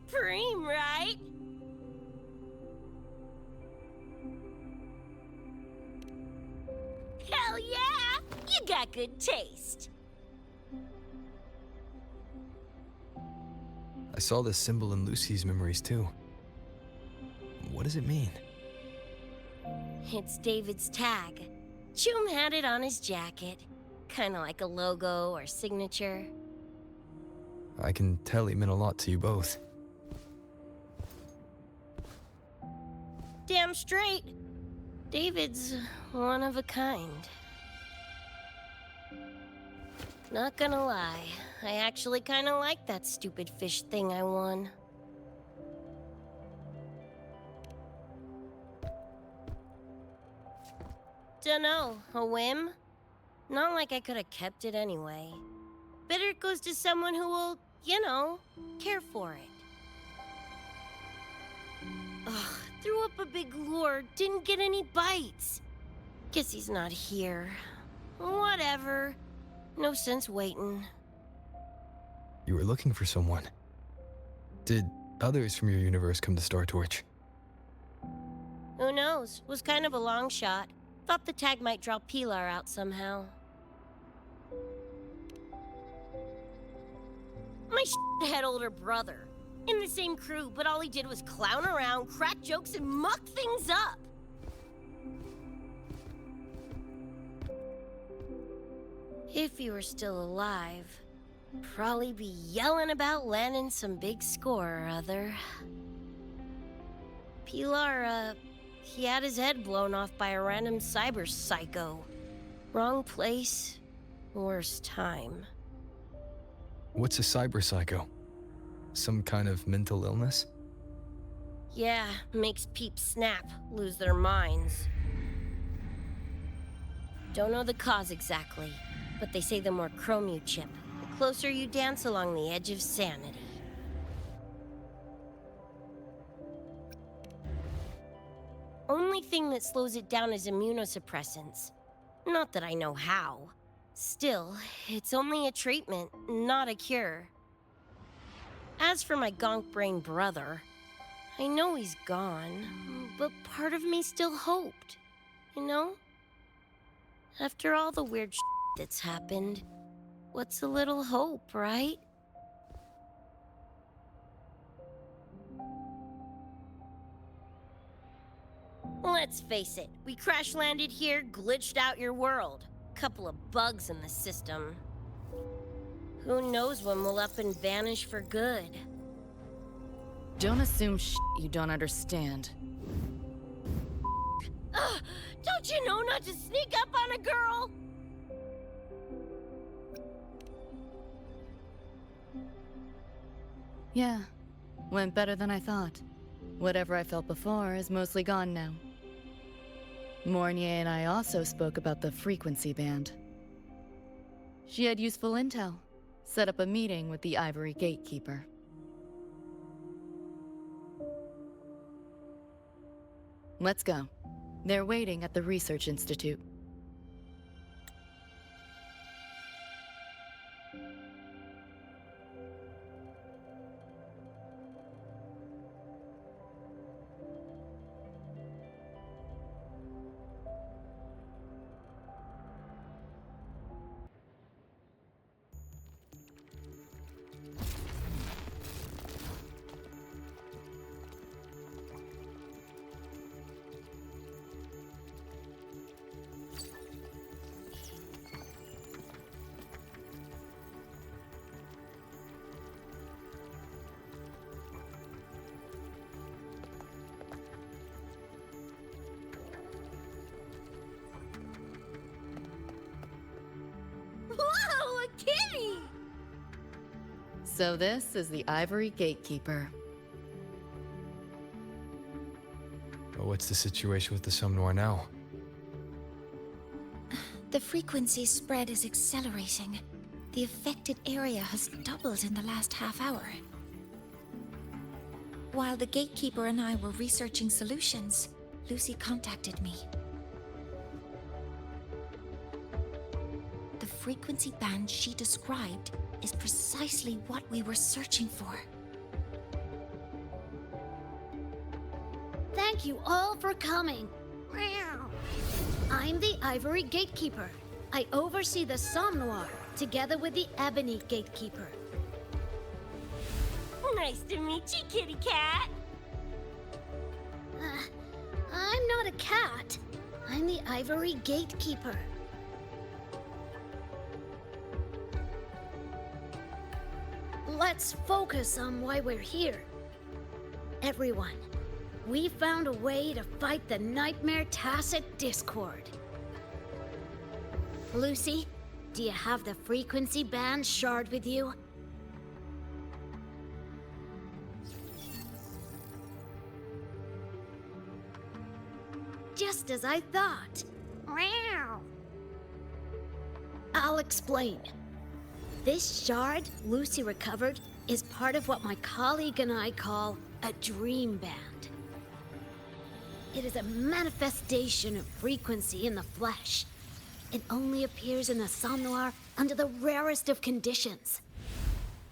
Speaker 3: Preem, right? Hell yeah! You got good taste.
Speaker 4: I saw this symbol in Lucy's memories too. What does it mean?
Speaker 3: It's David's tag. Chum had it on his jacket. Kinda like a logo or signature.
Speaker 4: I can tell he meant a lot to you both.
Speaker 3: Damn straight. David's one of a kind. Not gonna lie, I actually kinda like that stupid fish thing I won. Dunno, a whim? Not like I could have kept it anyway. Better it goes to someone who will, you know, care for it. Ugh, threw up a big lure, didn't get any bites. Guess he's not here. Whatever. No sense waiting.
Speaker 4: You were looking for someone. Did others from your universe come to Star Torch?
Speaker 3: Who knows? Was kind of a long shot. Thought the tag might draw Pilar out somehow. My shithead older brother. In the same crew, but all he did was clown around, crack jokes, and muck things up. If he were still alive. Probably be yelling about landing some big score or other. Pilar, he had his head blown off by a random cyber psycho. Wrong place, worst time.
Speaker 4: What's a cyber psycho? Some kind of mental illness?
Speaker 3: Yeah, makes peeps snap, lose their minds. Don't know the cause exactly, but they say the more chrome you chip, the closer you dance along the edge of sanity. Only thing that slows it down is immunosuppressants. Not that I know how. Still, it's only a treatment, not a cure. As for my gonk brain brother, I know he's gone, but part of me still hoped, you know? After all the weird shit that's happened, what's a little hope, right? Let's face it, we crash-landed here, glitched out your world. Couple of bugs in the system. Who knows when we'll up and vanish for good?
Speaker 2: Don't assume shit you don't understand.
Speaker 3: Don't you know not to sneak up on a girl?
Speaker 2: Yeah, went better than I thought. Whatever I felt before is mostly gone now. Mornier and I also spoke about the frequency band. She had useful intel. Set up a meeting with the Ivory Gatekeeper. Let's go. They're waiting at the Research Institute.
Speaker 12: Whoa, a kitty!
Speaker 2: So this is the Ivory Gatekeeper.
Speaker 4: But what's the situation with the Somme Noir now?
Speaker 5: The frequency spread is accelerating. The affected area has doubled in the last half hour. While the gatekeeper and I were researching solutions, Lucy contacted me. The frequency band she described is precisely what we were searching for.
Speaker 12: Thank you all for coming. I'm the Ivory Gatekeeper. I oversee the Somme Noir, together with the Ebony Gatekeeper.
Speaker 3: Nice to meet you, kitty cat.
Speaker 12: I'm not a cat. I'm the Ivory Gatekeeper. Let's focus on why we're here. Everyone, we found a way to fight the Nightmare Tacit Discord. Lucy, do you have the frequency band shard with you? Just as I thought. I'll explain. This shard Lucy recovered is part of what my colleague and I call a dream band. It is a manifestation of frequency in the flesh. It only appears in the Somme Noir under the rarest of conditions.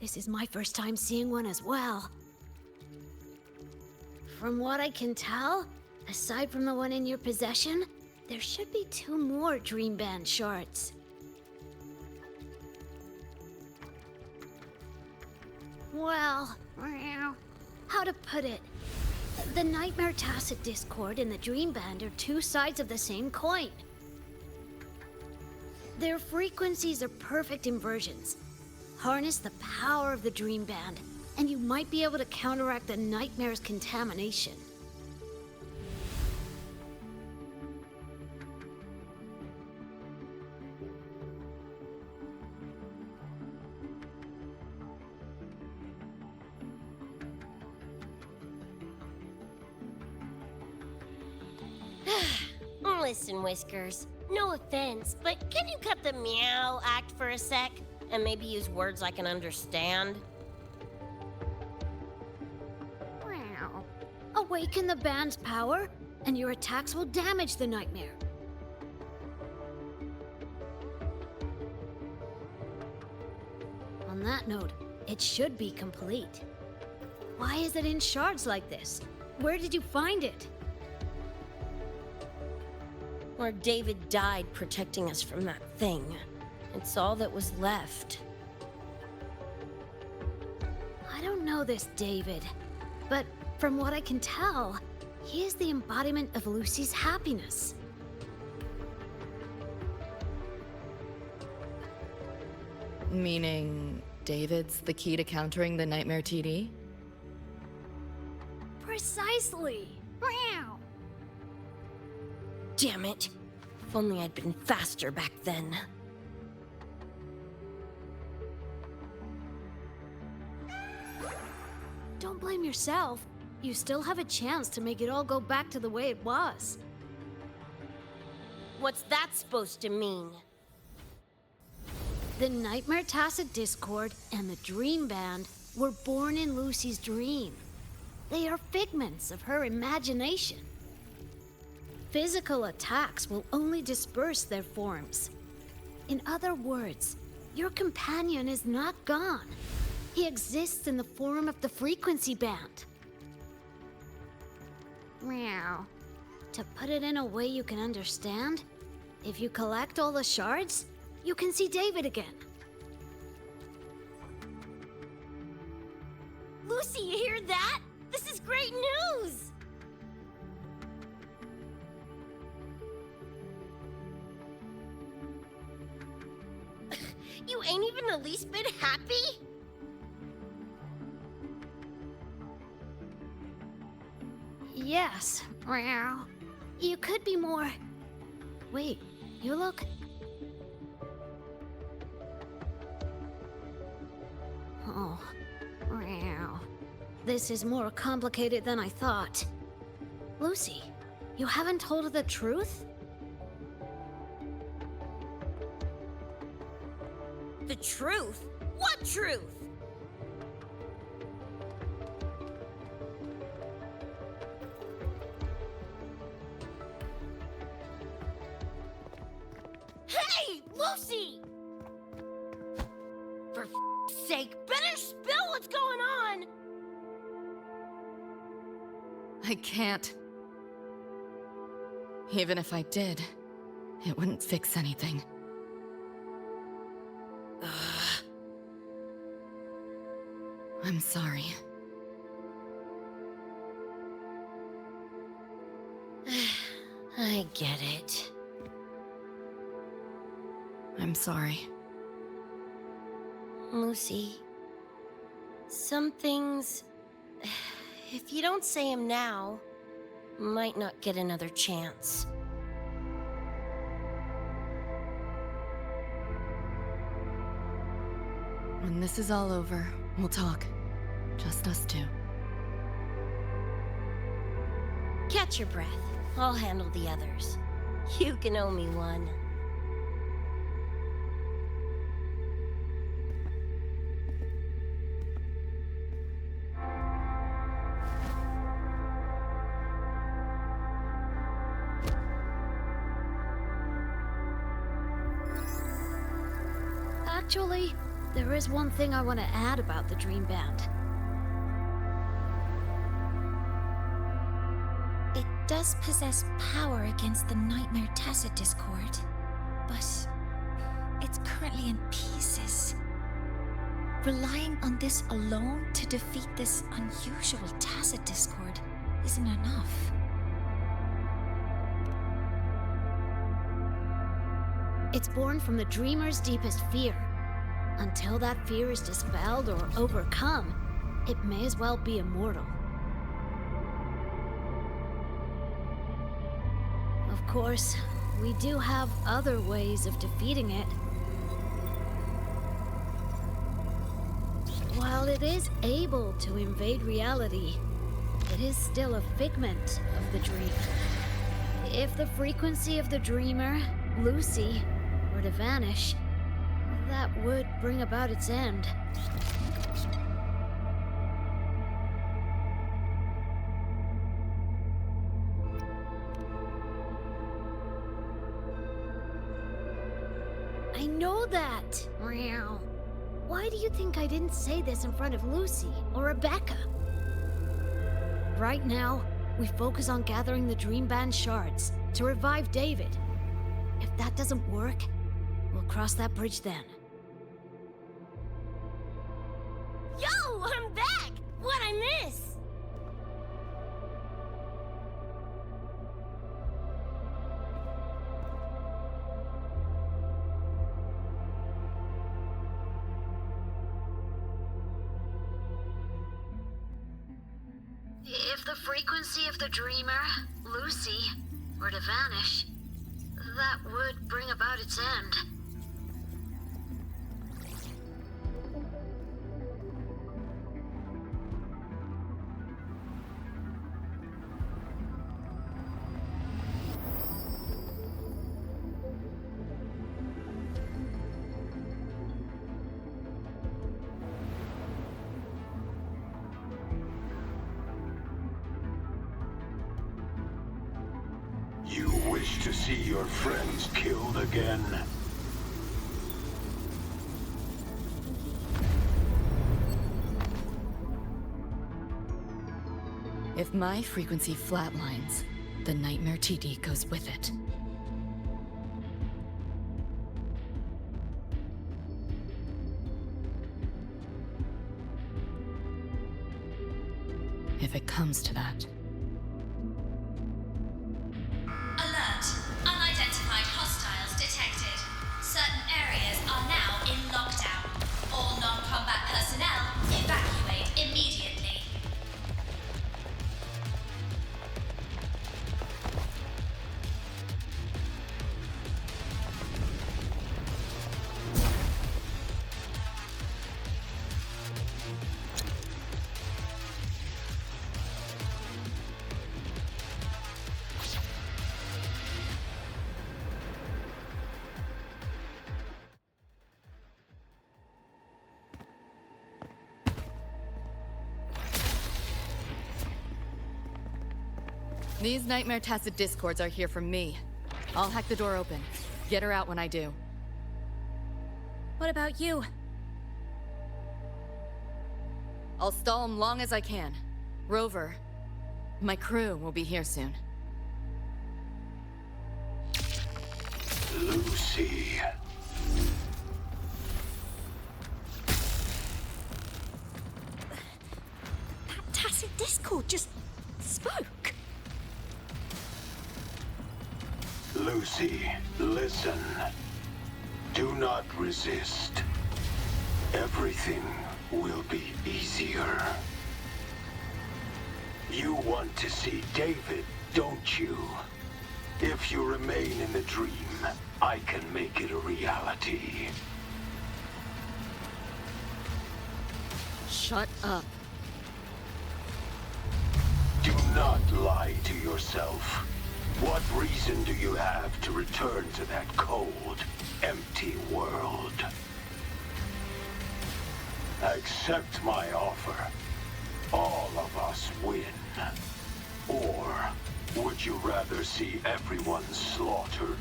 Speaker 12: This is my first time seeing one as well. From what I can tell, aside from the one in your possession, there should be 2 more dream band shards. Well, how to put it? The Nightmare Tacit Discord and the Dream Band are 2 sides of the same coin. Their frequencies are perfect inversions. Harness the power of the Dream Band, and you might be able to counteract the Nightmare's contamination.
Speaker 3: Listen, Whiskers. No offense, but can you cut the meow act for a sec? And maybe use words I can understand?
Speaker 12: Wow. Awaken the band's power, and your attacks will damage the Nightmare. On that note, it should be complete. Why is it in shards like this? Where did you find it?
Speaker 3: Where David died protecting us from that thing. It's all that was left.
Speaker 12: I don't know this David, but from what I can tell, he is the embodiment of Lucy's happiness.
Speaker 2: Meaning, David's the key to countering the Nightmare TD?
Speaker 12: Precisely! Meow!
Speaker 3: Damn it. If only I'd been faster back then.
Speaker 12: Don't blame yourself. You still have a chance to make it all go back to the way it was.
Speaker 3: What's that supposed to mean?
Speaker 12: The Nightmare Tacit Discord and the Dream Band were born in Lucy's dream. They are figments of her imagination. Physical attacks will only disperse their forms. In other words, your companion is not gone. He exists in the form of the frequency band. Meow. To put it in a way you can understand, if you collect all the shards, you can see David again.
Speaker 3: Lucy, you hear that? This is great news! You ain't even the least bit happy?
Speaker 12: Yes, meow. You could be more... Wait, you look... Oh, meow. This is more complicated than I thought. Lucy, you haven't told her the truth?
Speaker 3: The truth? What truth? Hey, Lucy! For f***'s sake, better spill what's going on!
Speaker 2: I can't. Even if I did, it wouldn't fix anything. I'm sorry.
Speaker 3: I get it.
Speaker 2: I'm sorry.
Speaker 3: Lucy, some things, if you don't say them now, might not get another chance.
Speaker 2: When this is all over, we'll talk. Just us two.
Speaker 3: Catch your breath. I'll handle the others. You can owe me one.
Speaker 12: Actually, there is one thing I want to add about the Dream Band.
Speaker 5: It does possess power against the Nightmare Tacit Discord, but it's currently in pieces. Relying on this alone to defeat this unusual Tacit Discord isn't enough.
Speaker 12: It's born from the Dreamer's deepest fear. Until that fear is dispelled or overcome, it may as well be immortal. Of course, we do have other ways of defeating it. While it is able to invade reality, it is still a figment of the dream. If the frequency of the dreamer, Lucy, were to vanish, that would bring about its end. I know that! Meow. Why do you think I didn't say this in front of Lucy or Rebecca? Right now, we focus on gathering the Dream Band shards to revive David. If that doesn't work, we'll cross that bridge then.
Speaker 3: Yo, I'm back! What'd I miss?
Speaker 12: If the frequency of the dreamer, Lucy, were to vanish, that would bring about its end.
Speaker 9: You wish to see your friends killed again?
Speaker 2: If my frequency flatlines, the Nightmare TD goes with it. If it comes to that.
Speaker 13: Alert! Unidentified hostiles detected. Certain areas are now in lockdown. All non-combat personnel evacuate immediately.
Speaker 2: These Nightmare Tacit Discords are here from me. I'll hack the door open. Get her out when I do.
Speaker 8: What about you?
Speaker 2: I'll stall them long as I can. Rover, my crew will be here soon.
Speaker 9: Lucy.
Speaker 8: That Tacit Discord just spoke.
Speaker 9: Lucy, listen. Do not resist. Everything will be easier. You want to see David, don't you? If you remain in the dream, I can make it a reality.
Speaker 2: Shut up.
Speaker 9: Do not lie to yourself. What reason do you have to return to that cold, empty world? Accept my offer. All of us win. Or would you rather see everyone slaughtered?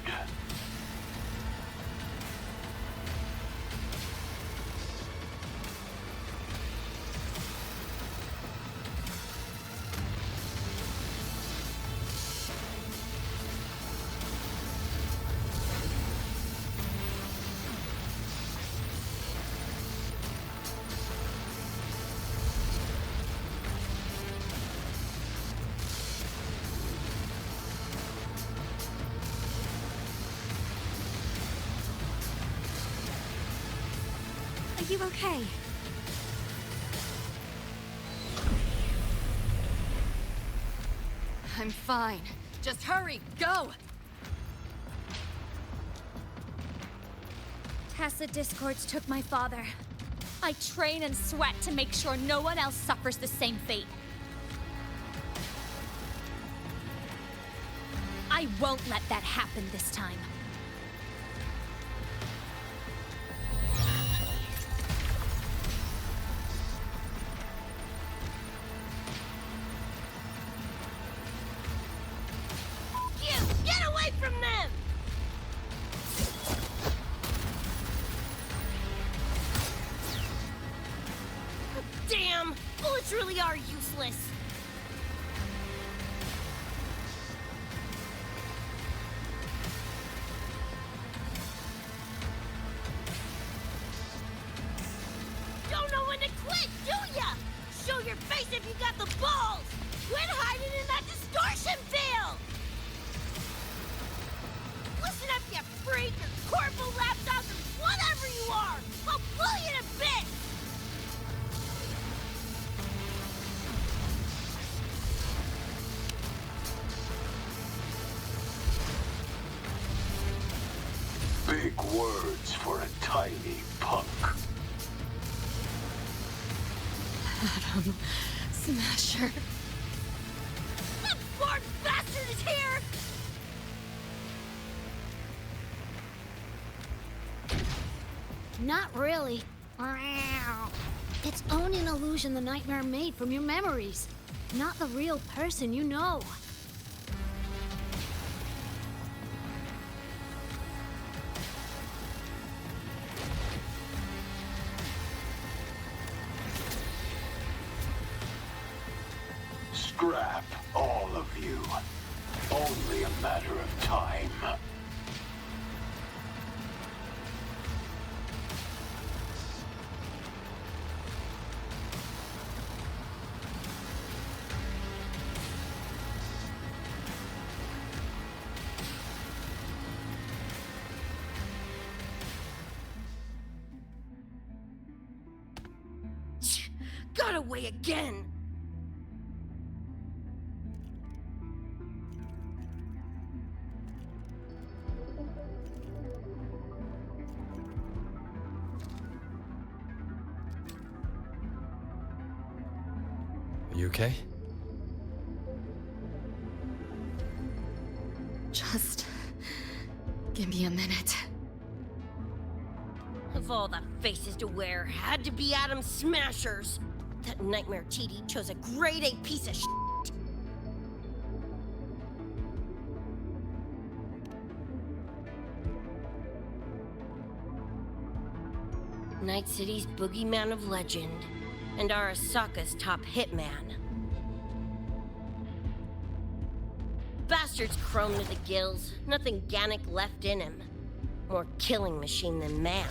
Speaker 8: Are you okay?
Speaker 2: I'm fine. Just hurry, go!
Speaker 14: Tacit discords took my father. I train and sweat to make sure no one else suffers the same fate. I won't let that happen this time.
Speaker 3: You! Get away from them! Damn! Bullets really are useless! Don't know when to quit, do ya? Show your face if you got the balls! Quit hiding in that distortion field! Listen up, you freak, or corporal lapdogs, or whatever you are! I'll pull you to bits!
Speaker 9: Big words for a tiny punk.
Speaker 2: Adam Smasher.
Speaker 3: That poor bastard is here!
Speaker 12: Not really. It's only an illusion the nightmare made from your memories, not the real person you know.
Speaker 9: Scrap, all of you. Only a matter of time.
Speaker 3: Got away again!
Speaker 4: You okay?
Speaker 2: Just give me a minute.
Speaker 3: Of all the faces to wear, had to be Adam Smashers. That nightmare TD chose a grade A piece of shit. Night City's boogeyman of legend, and Arasaka's top hitman. Bastard's chrome to the gills, nothing Gannic left in him. More killing machine than man.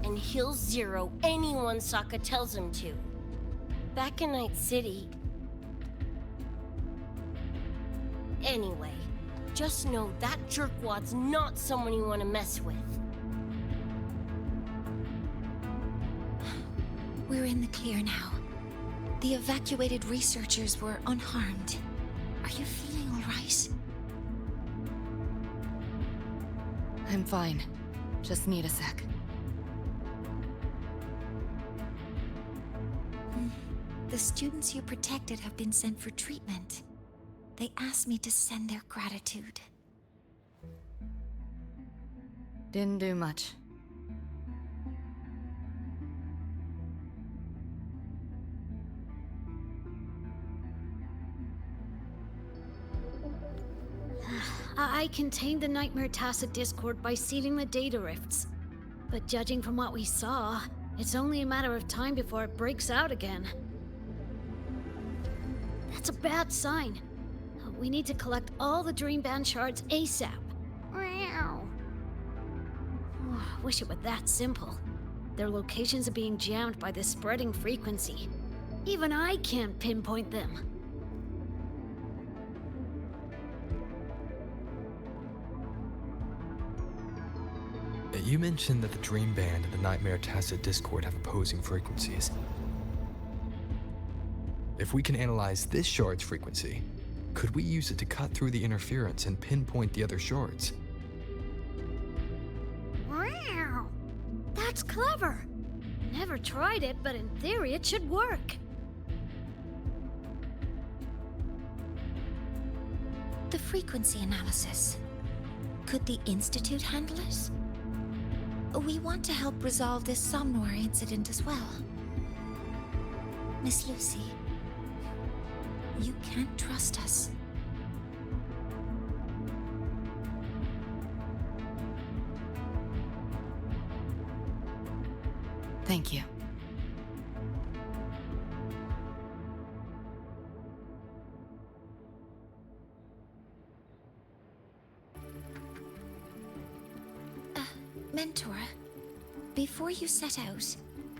Speaker 3: And he'll zero anyone Sokka tells him to. Back in Night City... Anyway, just know that jerkwad's not someone you want to mess with.
Speaker 5: We're in the clear now. The evacuated researchers were unharmed. Are you feeling all right?
Speaker 2: I'm fine. Just need a sec.
Speaker 5: The students you protected have been sent for treatment. They asked me to send their gratitude.
Speaker 2: Didn't do much.
Speaker 12: I contained the Nightmare Tacit Discord by sealing the data rifts. But judging from what we saw, it's only a matter of time before it breaks out again. That's a bad sign. We need to collect all the Dream Band shards ASAP. Wish it were that simple. Their locations are being jammed by this spreading frequency. Even I can't pinpoint them.
Speaker 4: You mentioned that the Dream Band and the Nightmare Tacit Discord have opposing frequencies. If we can analyze this shard's frequency, could we use it to cut through the interference and pinpoint the other shards?
Speaker 12: Wow! That's clever! Never tried it, but in theory it should work.
Speaker 5: The frequency analysis. Could the Institute handle it? We want to help resolve this Somnoir incident as well. Miss Lucy, you can't trust us.
Speaker 2: Thank you.
Speaker 5: Mentor, before you set out,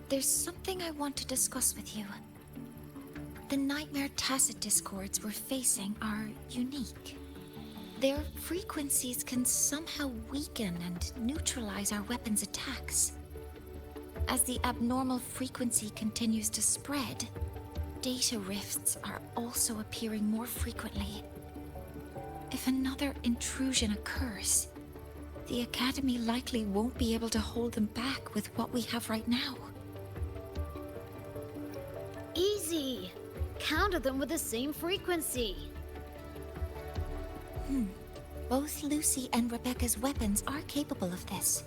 Speaker 5: there's something I want to discuss with you. The Nightmare Tacit Discords we're facing are unique. Their frequencies can somehow weaken and neutralize our weapons' attacks. As the abnormal frequency continues to spread, data rifts are also appearing more frequently. If another intrusion occurs, the Academy likely won't be able to hold them back with what we have right now.
Speaker 12: Easy! Counter them with the same frequency.
Speaker 5: Both Lucy and Rebecca's weapons are capable of this.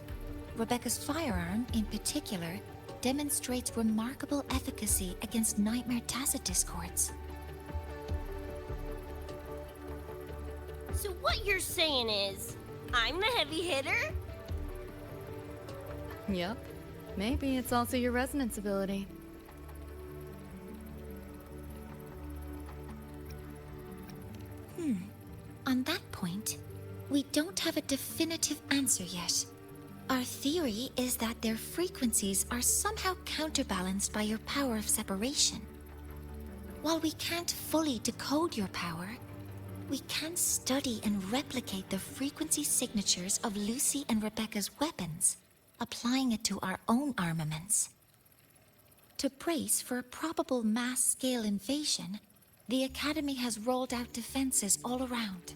Speaker 5: Rebecca's firearm, in particular, demonstrates remarkable efficacy against Nightmare Tacit Discords.
Speaker 3: So what you're saying is, I'm the heavy hitter?
Speaker 2: Yep. Maybe it's also your resonance ability.
Speaker 5: On that point, we don't have a definitive answer yet. Our theory is that their frequencies are somehow counterbalanced by your power of separation. While we can't fully decode your power, we can study and replicate the frequency signatures of Lucy and Rebecca's weapons, applying it to our own armaments. To brace for a probable mass-scale invasion, the Academy has rolled out defenses all around.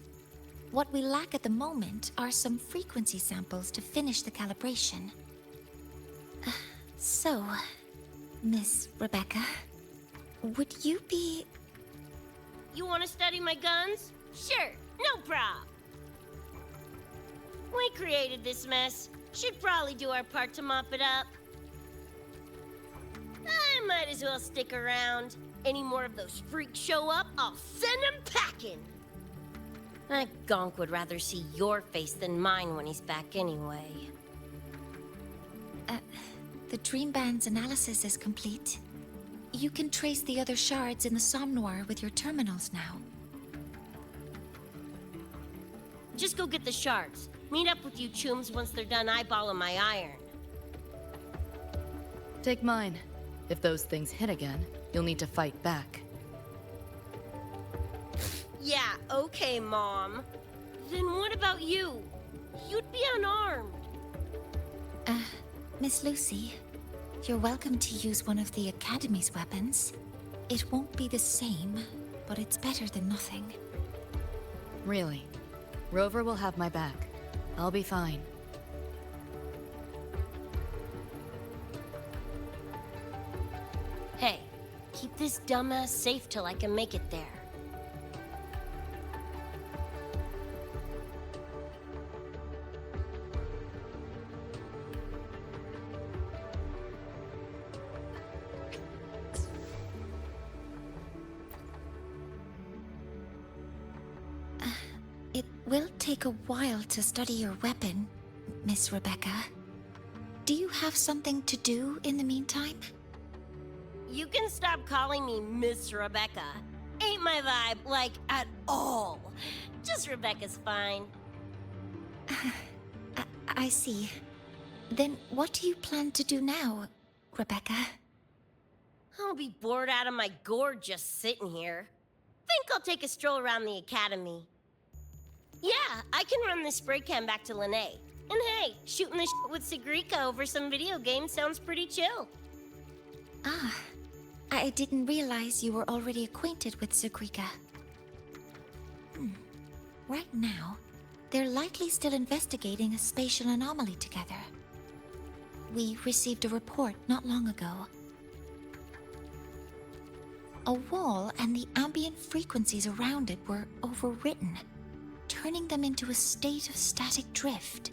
Speaker 5: What we lack at the moment are some frequency samples to finish the calibration. So, Miss Rebecca, would you be...
Speaker 3: You want to study my guns? Sure, no prob. We created this mess. Should probably do our part to mop it up. I might as well stick around. Any more of those freaks show up, I'll send them packing. That gonk would rather see your face than mine when he's back anyway.
Speaker 5: The Dream Band's analysis is complete. You can trace the other shards in the Somnoir with your terminals now.
Speaker 3: Just go get the shards. Meet up with you chooms once they're done eyeballing my iron.
Speaker 2: Take mine. If those things hit again, you'll need to fight back.
Speaker 3: Yeah, okay, Mom. Then what about you? You'd be unarmed.
Speaker 5: Miss Lucy, you're welcome to use one of the Academy's weapons. It won't be the same, but it's better than nothing.
Speaker 2: Really? Rover will have my back. I'll be fine.
Speaker 3: Hey, keep this dumbass safe till I can make it there.
Speaker 5: It will take a while to study your weapon, Miss Rebecca. Do you have something to do in the meantime?
Speaker 3: You can stop calling me Miss Rebecca. Ain't my vibe, like, at all. Just Rebecca's fine.
Speaker 5: I see. Then what do you plan to do now, Rebecca?
Speaker 3: I'll be bored out of my gourd just sitting here. Think I'll take a stroll around the Academy. Yeah, I can run this spray can back to Lene. And hey, shooting the shit with Sigrika over some video games sounds pretty chill.
Speaker 5: Ah, I didn't realize you were already acquainted with Sigrika. Right now, they're likely still investigating a spatial anomaly together. We received a report not long ago. A wall and the ambient frequencies around it were overwritten, turning them into a state of static drift.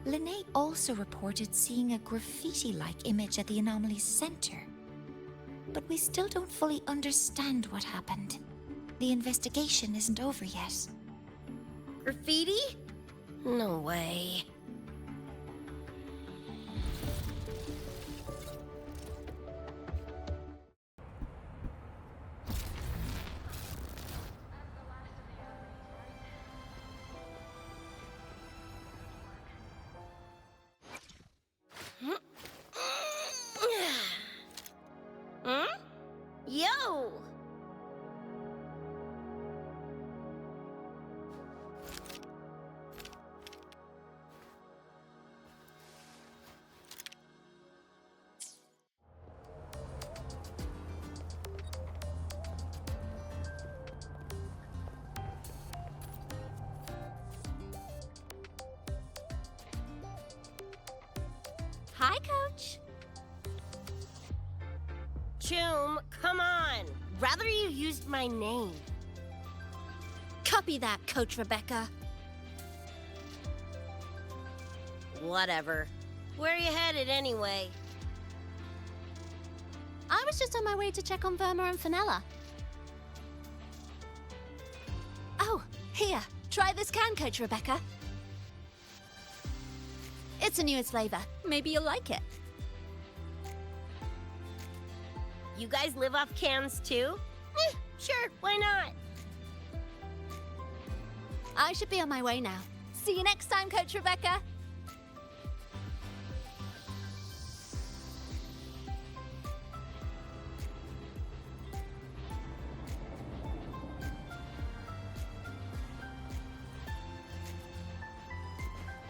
Speaker 5: Linnae also reported seeing a graffiti-like image at the anomaly's center. But we still don't fully understand what happened. The investigation isn't over yet.
Speaker 3: Graffiti? No way. Huh? Yo!
Speaker 14: Hi, Coach.
Speaker 3: Choom, come on! Rather you used my name.
Speaker 14: Copy that, Coach Rebecca.
Speaker 3: Whatever. Where are you headed anyway?
Speaker 14: I was just on my way to check on Verma and Fenella. Oh, here. Try this can, Coach Rebecca. It's a newest flavor. Maybe you'll like it.
Speaker 3: You guys live off cans too? Sure, why not?
Speaker 14: I should be on my way now. See you next time, Coach Rebecca.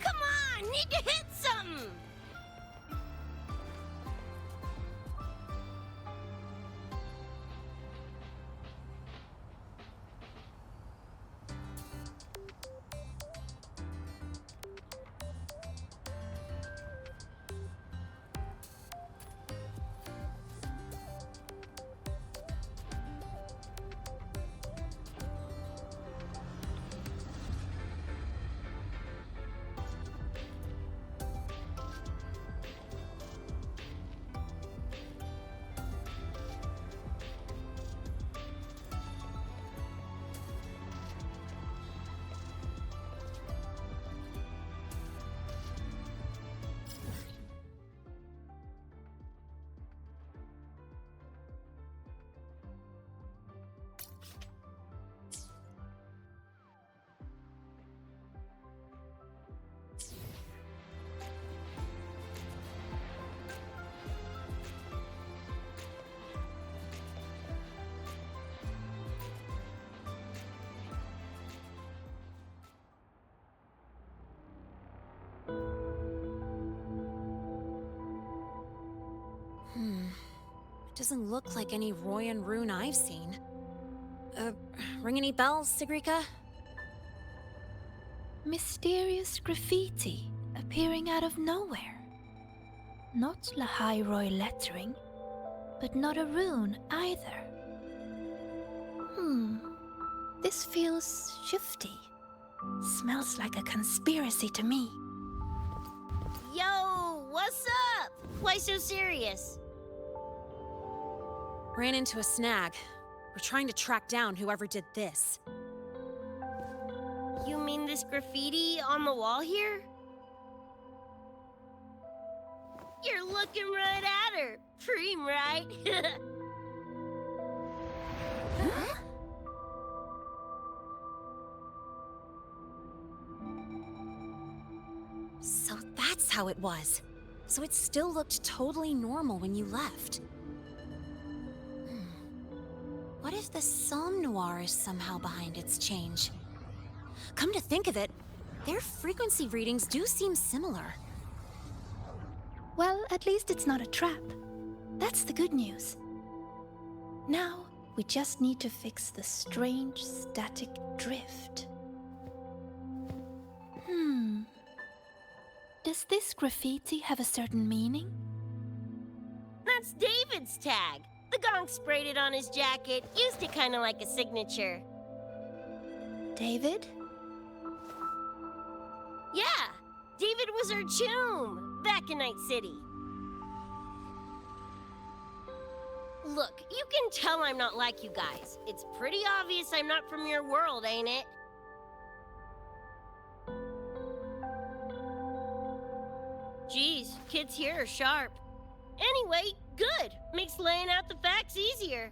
Speaker 3: Come on, need to hit something!
Speaker 8: Doesn't look like any Royan rune I've seen. Ring any bells, Sigrika?
Speaker 11: Mysterious graffiti appearing out of nowhere. Not Lahairoi lettering, but not a rune either. This feels shifty. Smells like a conspiracy to me.
Speaker 3: Yo, what's up? Why so serious?
Speaker 8: Ran into a snag. We're trying to track down whoever did this.
Speaker 3: You mean this graffiti on the wall here? You're looking right at her. Preem, right?
Speaker 8: Huh? So that's how it was. So it still looked totally normal when you left. What if the Somme Noir is somehow behind its change? Come to think of it, Their frequency readings do seem similar.
Speaker 11: Well, at least it's not a trap. That's the good news. Now, we just need to fix the strange static drift. Does this graffiti have a certain meaning?
Speaker 3: That's David's tag. The gonk sprayed it on his jacket, used it kind of like a signature.
Speaker 11: David?
Speaker 3: Yeah, David was our choom back in Night City. Look, you can tell I'm not like you guys. It's pretty obvious I'm not from your world, ain't it? Geez, kids here are sharp. Anyway, good. Makes laying out the facts easier.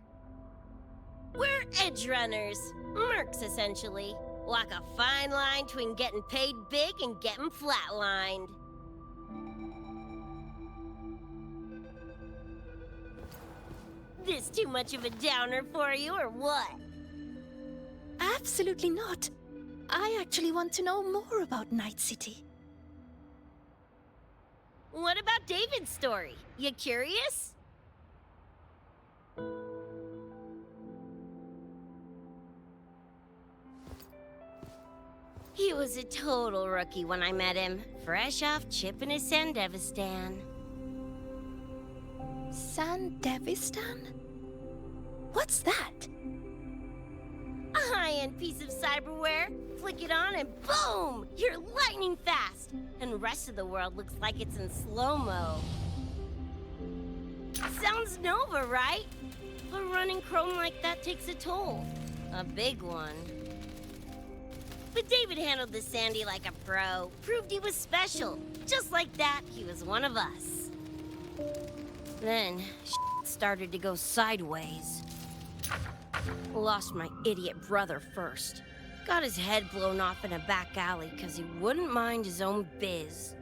Speaker 3: We're Edgerunners. Mercs, essentially. Walk a fine line between getting paid big and getting flatlined. This too much of a downer for you, or what?
Speaker 11: Absolutely not. I actually want to know more about Night City.
Speaker 3: What about David's story? You curious? He was a total rookie when I met him, fresh off chipping his Sandevistan.
Speaker 11: Sandevistan? What's that?
Speaker 3: A high-end piece of cyberware. Flick it on and boom! You're lightning fast! And the rest of the world looks like it's in slow-mo. Sounds Nova, right? But running chrome like that takes a toll. A big one. But David handled the Sandy like a pro. Proved he was special. Just like that, he was one of us. Then, started to go sideways. Lost my idiot brother first. Got his head blown off in a back alley because he wouldn't mind his own biz.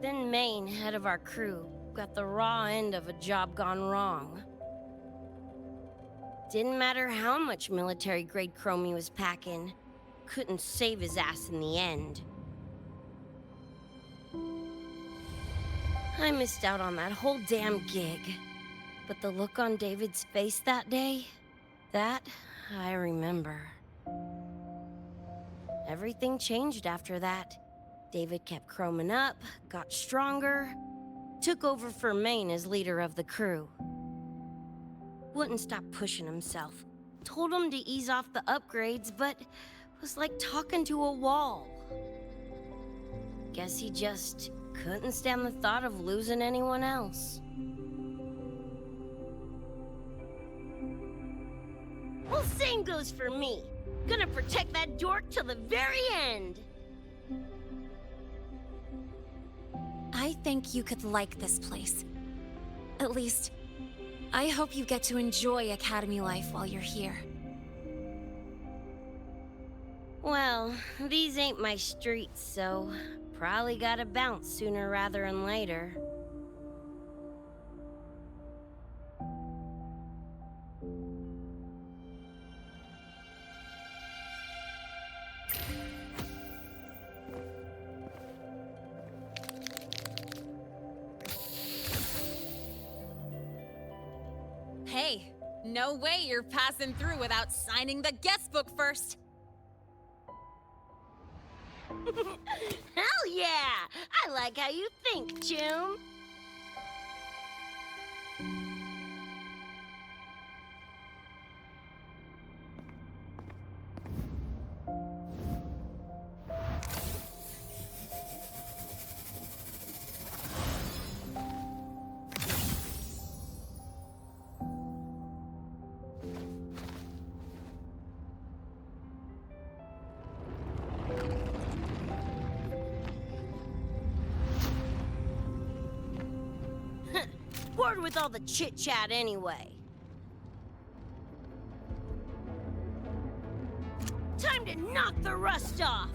Speaker 3: Then Maine, head of our crew, got the raw end of a job gone wrong. Didn't matter how much military-grade chrome he was packing, couldn't save his ass in the end. I missed out on that whole damn gig. But the look on David's face that day, that I remember. Everything changed after that. David kept chroming up, got stronger, took over for Maine as leader of the crew. Wouldn't stop pushing himself. Told him to ease off the upgrades, but was like talking to a wall. Guess he just couldn't stand the thought of losing anyone else. Well, same goes for me. Gonna protect that dork till the very end.
Speaker 8: I think you could like this place. At least, I hope you get to enjoy Academy life while you're here.
Speaker 3: Well, these ain't my streets, so probably gotta bounce sooner rather than later.
Speaker 8: Hey, no way you're passing through without signing the guest book first.
Speaker 3: Hell yeah! I like how you think, Choom. Bored with all the chit-chat anyway. Time to knock the rust off!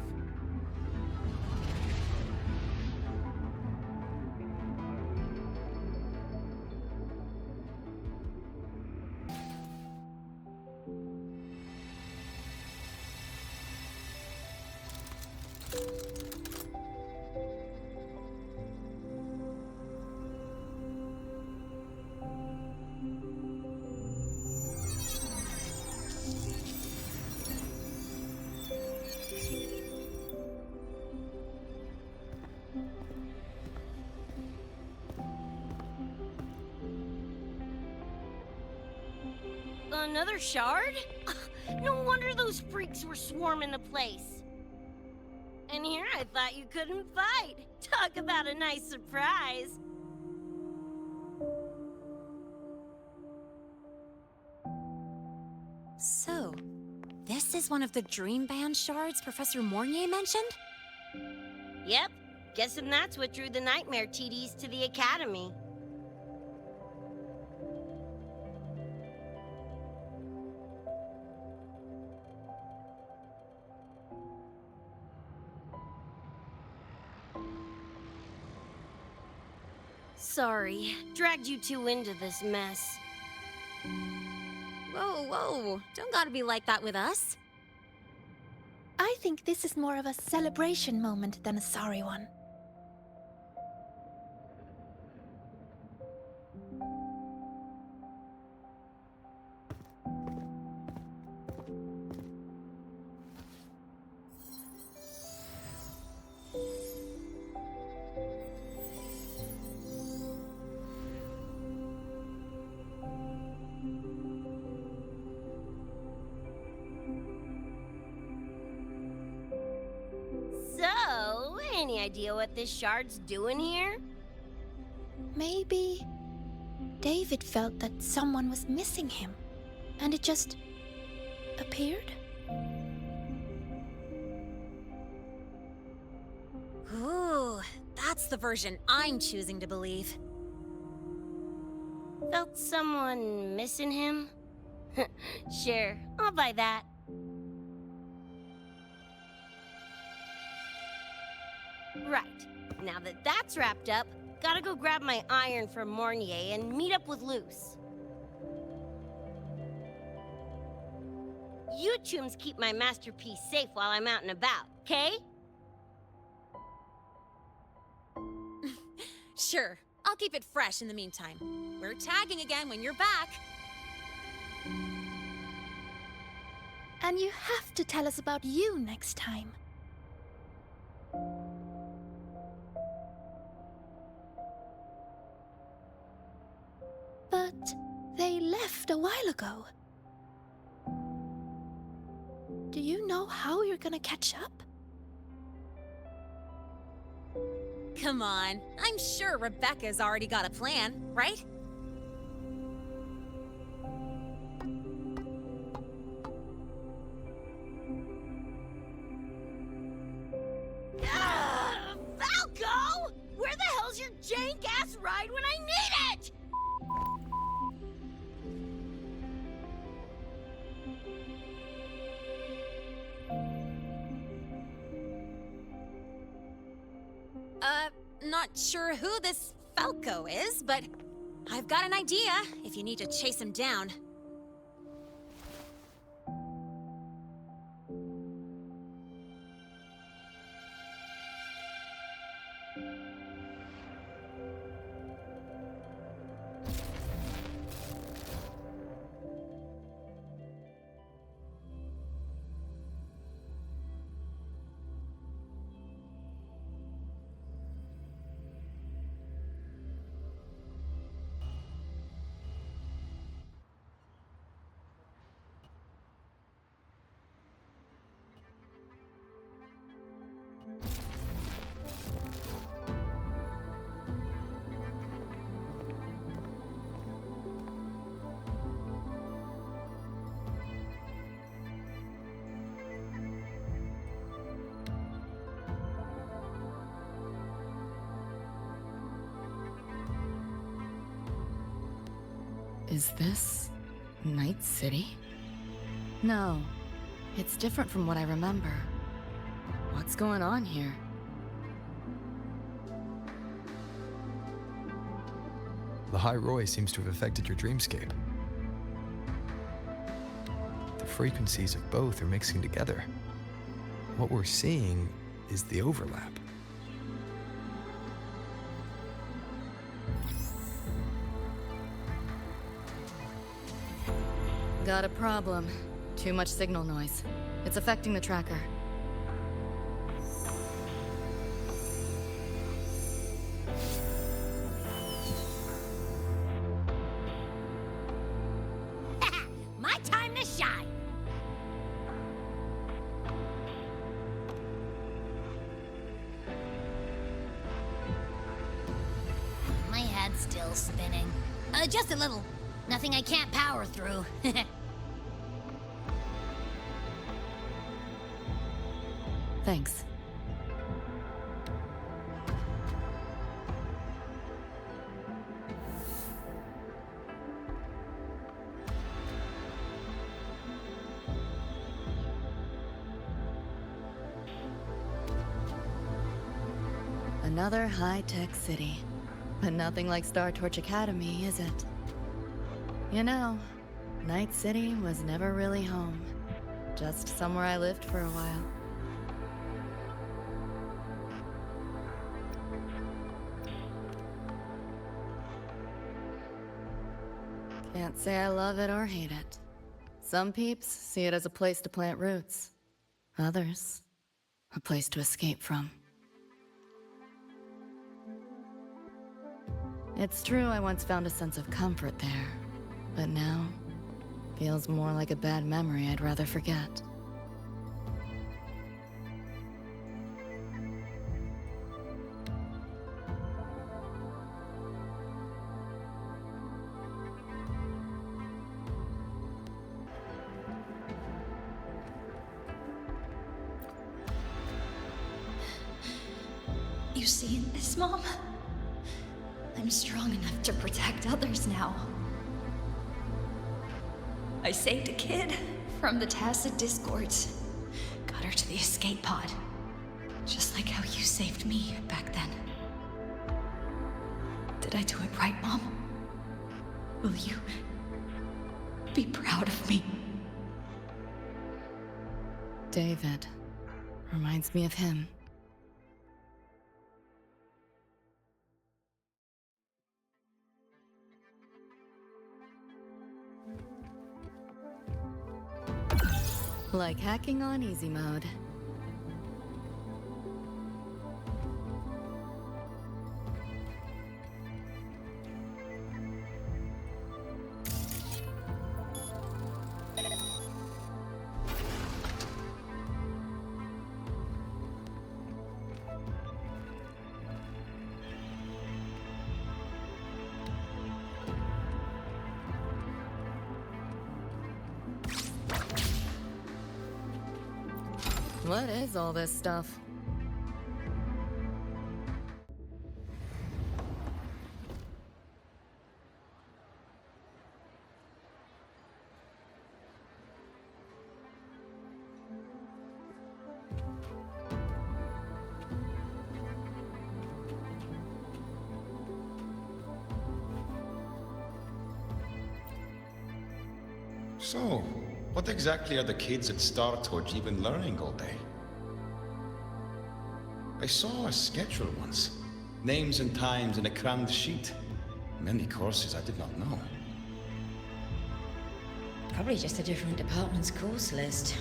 Speaker 3: Another shard? No wonder those freaks were swarming the place. And here I thought you couldn't fight. Talk about a nice surprise.
Speaker 8: So, this is one of the Dream Band shards Professor Mornier mentioned?
Speaker 3: Yep. Guessing that's what drew the Nightmare TDs to the Academy. Sorry, dragged you two into this mess.
Speaker 8: Whoa, whoa, don't gotta be like that with us.
Speaker 11: I think this is more of a celebration moment than a sorry one.
Speaker 3: So, any idea what this shard's doing here?
Speaker 11: Maybe David felt that someone was missing him, and it just appeared?
Speaker 8: Ooh, that's the version I'm choosing to believe.
Speaker 3: Felt someone missing him? Sure, I'll buy that. Right, now that that's wrapped up, gotta go grab my iron from Mornier and meet up with Luce. You chums keep my masterpiece safe while I'm out and about, okay?
Speaker 8: Sure, I'll keep it fresh in the meantime. We're tagging again when you're back.
Speaker 11: And you have to tell us about you next time. But they left a while ago. Do you know how you're gonna catch up?
Speaker 8: Come on, I'm sure Rebecca's already got a plan, right?
Speaker 3: Falco! Where the hell's your jank-ass ride when I need it?
Speaker 8: Not sure who this Falco is, but I've got an idea if you need to chase him down.
Speaker 2: Is this Night City? No, it's different from what I remember. What's going on here?
Speaker 4: The High Roy seems to have affected your dreamscape. The frequencies of both are mixing together. What we're seeing is the overlap.
Speaker 2: Got a problem. Too much signal noise. It's affecting the tracker.
Speaker 3: My time to shine! My head's still spinning. Just a little. Nothing I can't power through.
Speaker 2: Thanks. Another high-tech city. But nothing like Star Torch Academy, is it? You know, Night City was never really home. Just somewhere I lived for a while. Can't say I love it or hate it. Some peeps see it as a place to plant roots. Others, a place to escape from. It's true I once found a sense of comfort there, but now, feels more like a bad memory I'd rather forget.
Speaker 11: You see this, Mom? I'm strong enough to protect others now. I saved a kid from the tacit discords. Got her to the escape pod. Just like how you saved me back then. Did I do it right, Mom? Will you be proud of me?
Speaker 2: David reminds me of him. Like hacking on easy mode. What is all this stuff?
Speaker 15: So, what exactly are the kids at Star Torch even learning all day? I saw a schedule once. Names and times in a crammed sheet. Many courses I did not know.
Speaker 16: Probably just a different department's course list.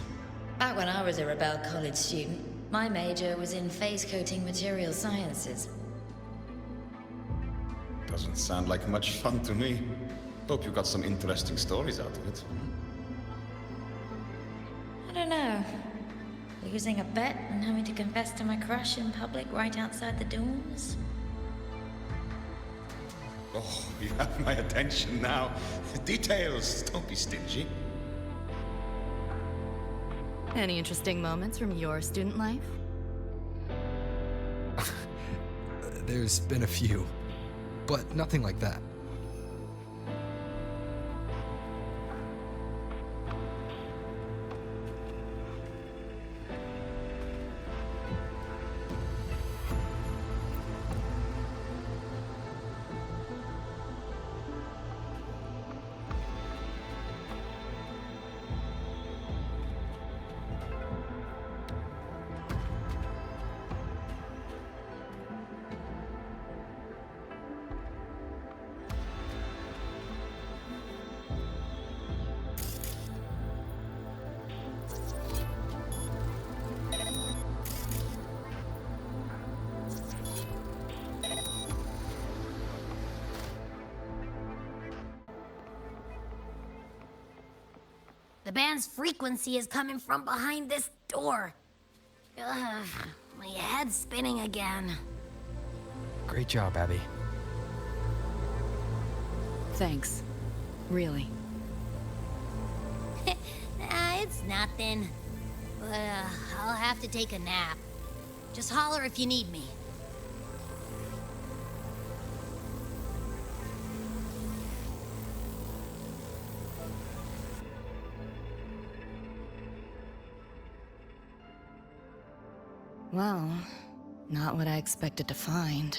Speaker 16: Back when I was a Rebel College student, my major was in phase coating material sciences.
Speaker 15: Doesn't sound like much fun to me. Hope you got some interesting stories out of it.
Speaker 16: I don't know. Losing a bet and having to confess to my crush in public right outside the dorms?
Speaker 15: Oh, you have my attention now. Details, don't be stingy.
Speaker 2: Any interesting moments from your student life?
Speaker 4: There's been a few, but nothing like that.
Speaker 12: band's frequency is coming from behind this door. Ugh, my head's spinning again.
Speaker 4: Great job, Abby.
Speaker 2: Thanks. Really.
Speaker 12: It's nothing. But, I'll have to take a nap. Just holler if you need me.
Speaker 2: Well, not what I expected to find.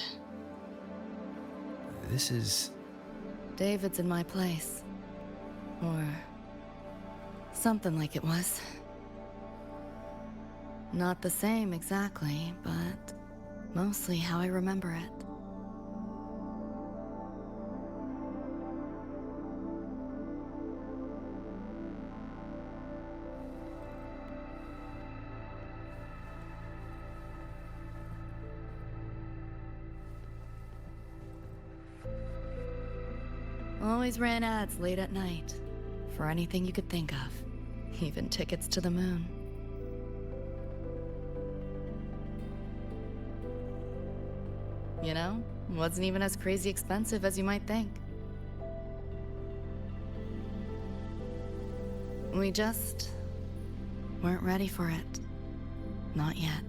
Speaker 4: This is...
Speaker 2: David's in my place. Or... something like it was. Not the same exactly, but mostly how I remember it. Always ran ads late at night, for anything you could think of, even tickets to the moon. You know, wasn't even as crazy expensive as you might think. We just weren't ready for it. Not yet.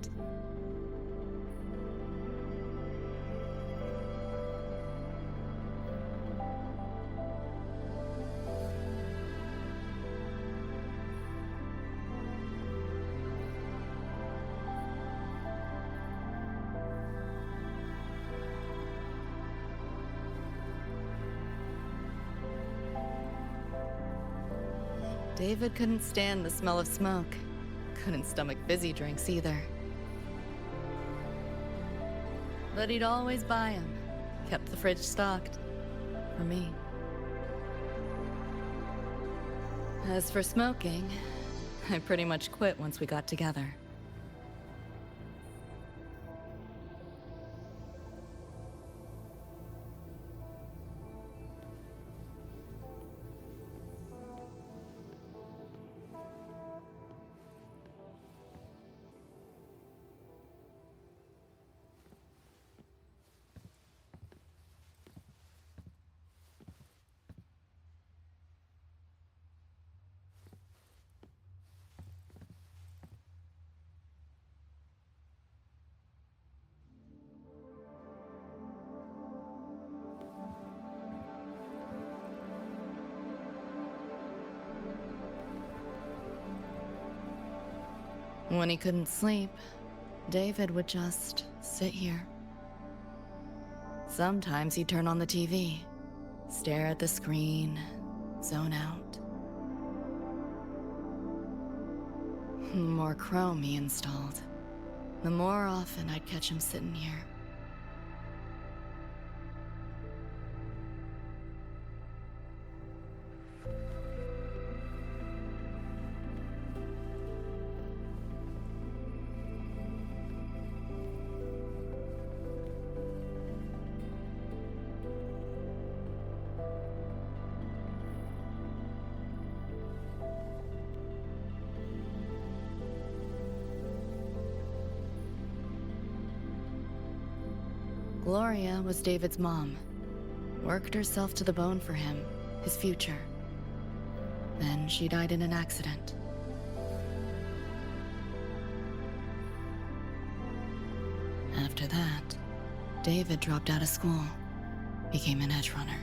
Speaker 2: David couldn't stand the smell of smoke. Couldn't stomach fizzy drinks either. But he'd always buy them. Kept the fridge stocked. For me. As for smoking, I pretty much quit once we got together. When he couldn't sleep, David would just sit here. Sometimes he'd turn on the TV, stare at the screen, zone out. The more Chrome he installed, the more often I'd catch him sitting here. Gloria was David's mom. Worked herself to the bone for him, his future. Then she died in an accident. After that, David dropped out of school, became an Edgerunner.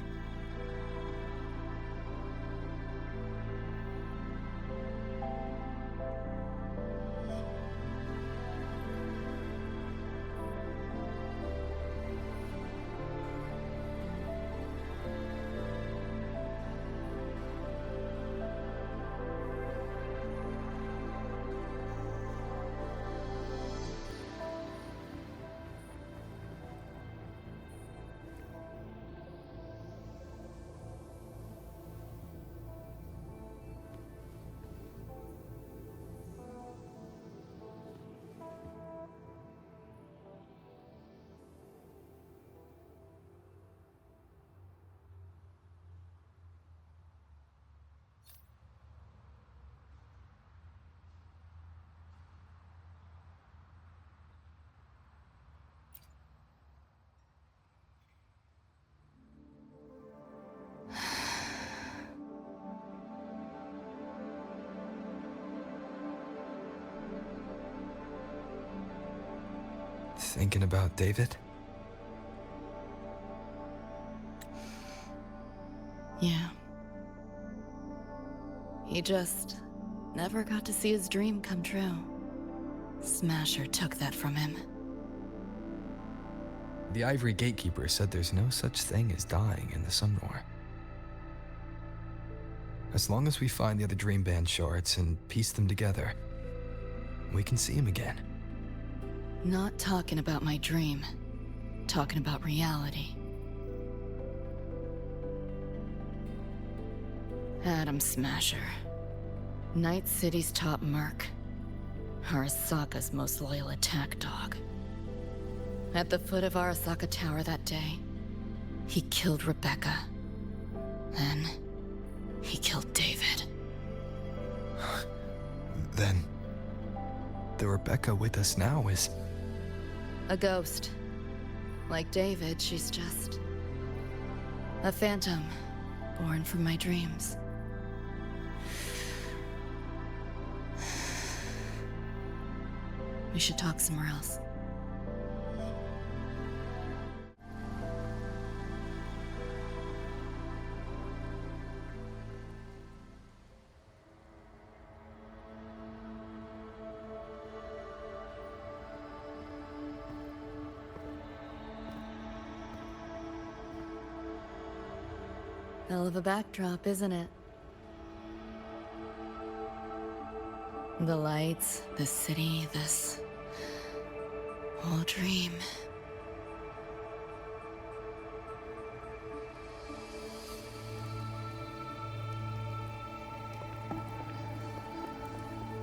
Speaker 4: Thinking about David?
Speaker 2: Yeah. He just never got to see his dream come true. Smasher took that from him.
Speaker 4: The Ivory Gatekeeper said there's no such thing as dying in the Sumnor. As long as we find the other Dream Band shards and piece them together, we can see him again.
Speaker 2: Not talking about my dream. Talking about reality. Adam Smasher. Night City's top merc. Arasaka's most loyal attack dog. At the foot of Arasaka Tower that day, he killed Rebecca. Then, he killed David.
Speaker 4: Then, the Rebecca with us now is...
Speaker 2: A ghost. Like David, she's just... a phantom, born from my dreams. We should talk somewhere else. Hell of a backdrop, isn't it? The lights, the city, this whole dream.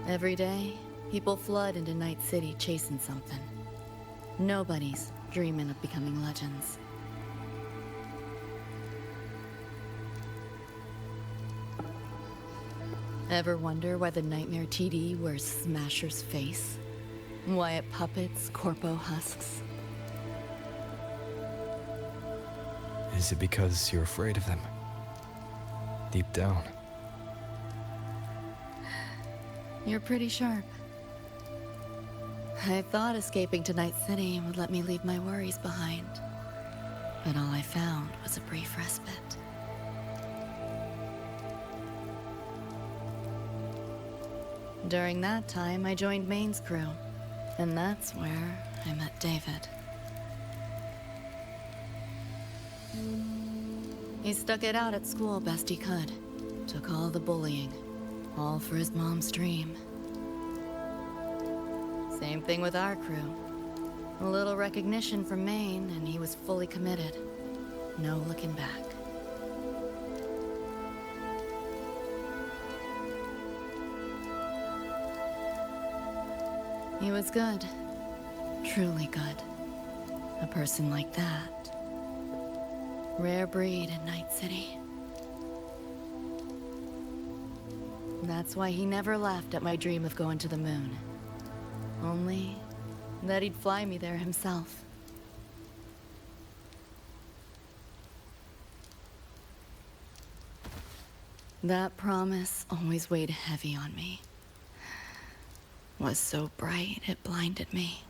Speaker 2: Every day, people flood into Night City chasing something. Nobody's dreaming of becoming legends. Ever wonder why the Nightmare TD wears Smasher's face? Why it puppets Corpo husks?
Speaker 4: Is it because you're afraid of them? Deep down.
Speaker 2: You're pretty sharp. I thought escaping to Night City would let me leave my worries behind. But all I found was a brief respite. During that time, I joined Maine's crew, and that's where I met David. He stuck it out at school best he could, took all the bullying, all for his mom's dream. Same thing with our crew. A little recognition from Maine, and he was fully committed. No looking back. He was good. Truly good. A person like that. Rare breed in Night City. That's why he never laughed at my dream of going to the moon. Only that he'd fly me there himself. That promise always weighed heavy on me. Was so bright it blinded me.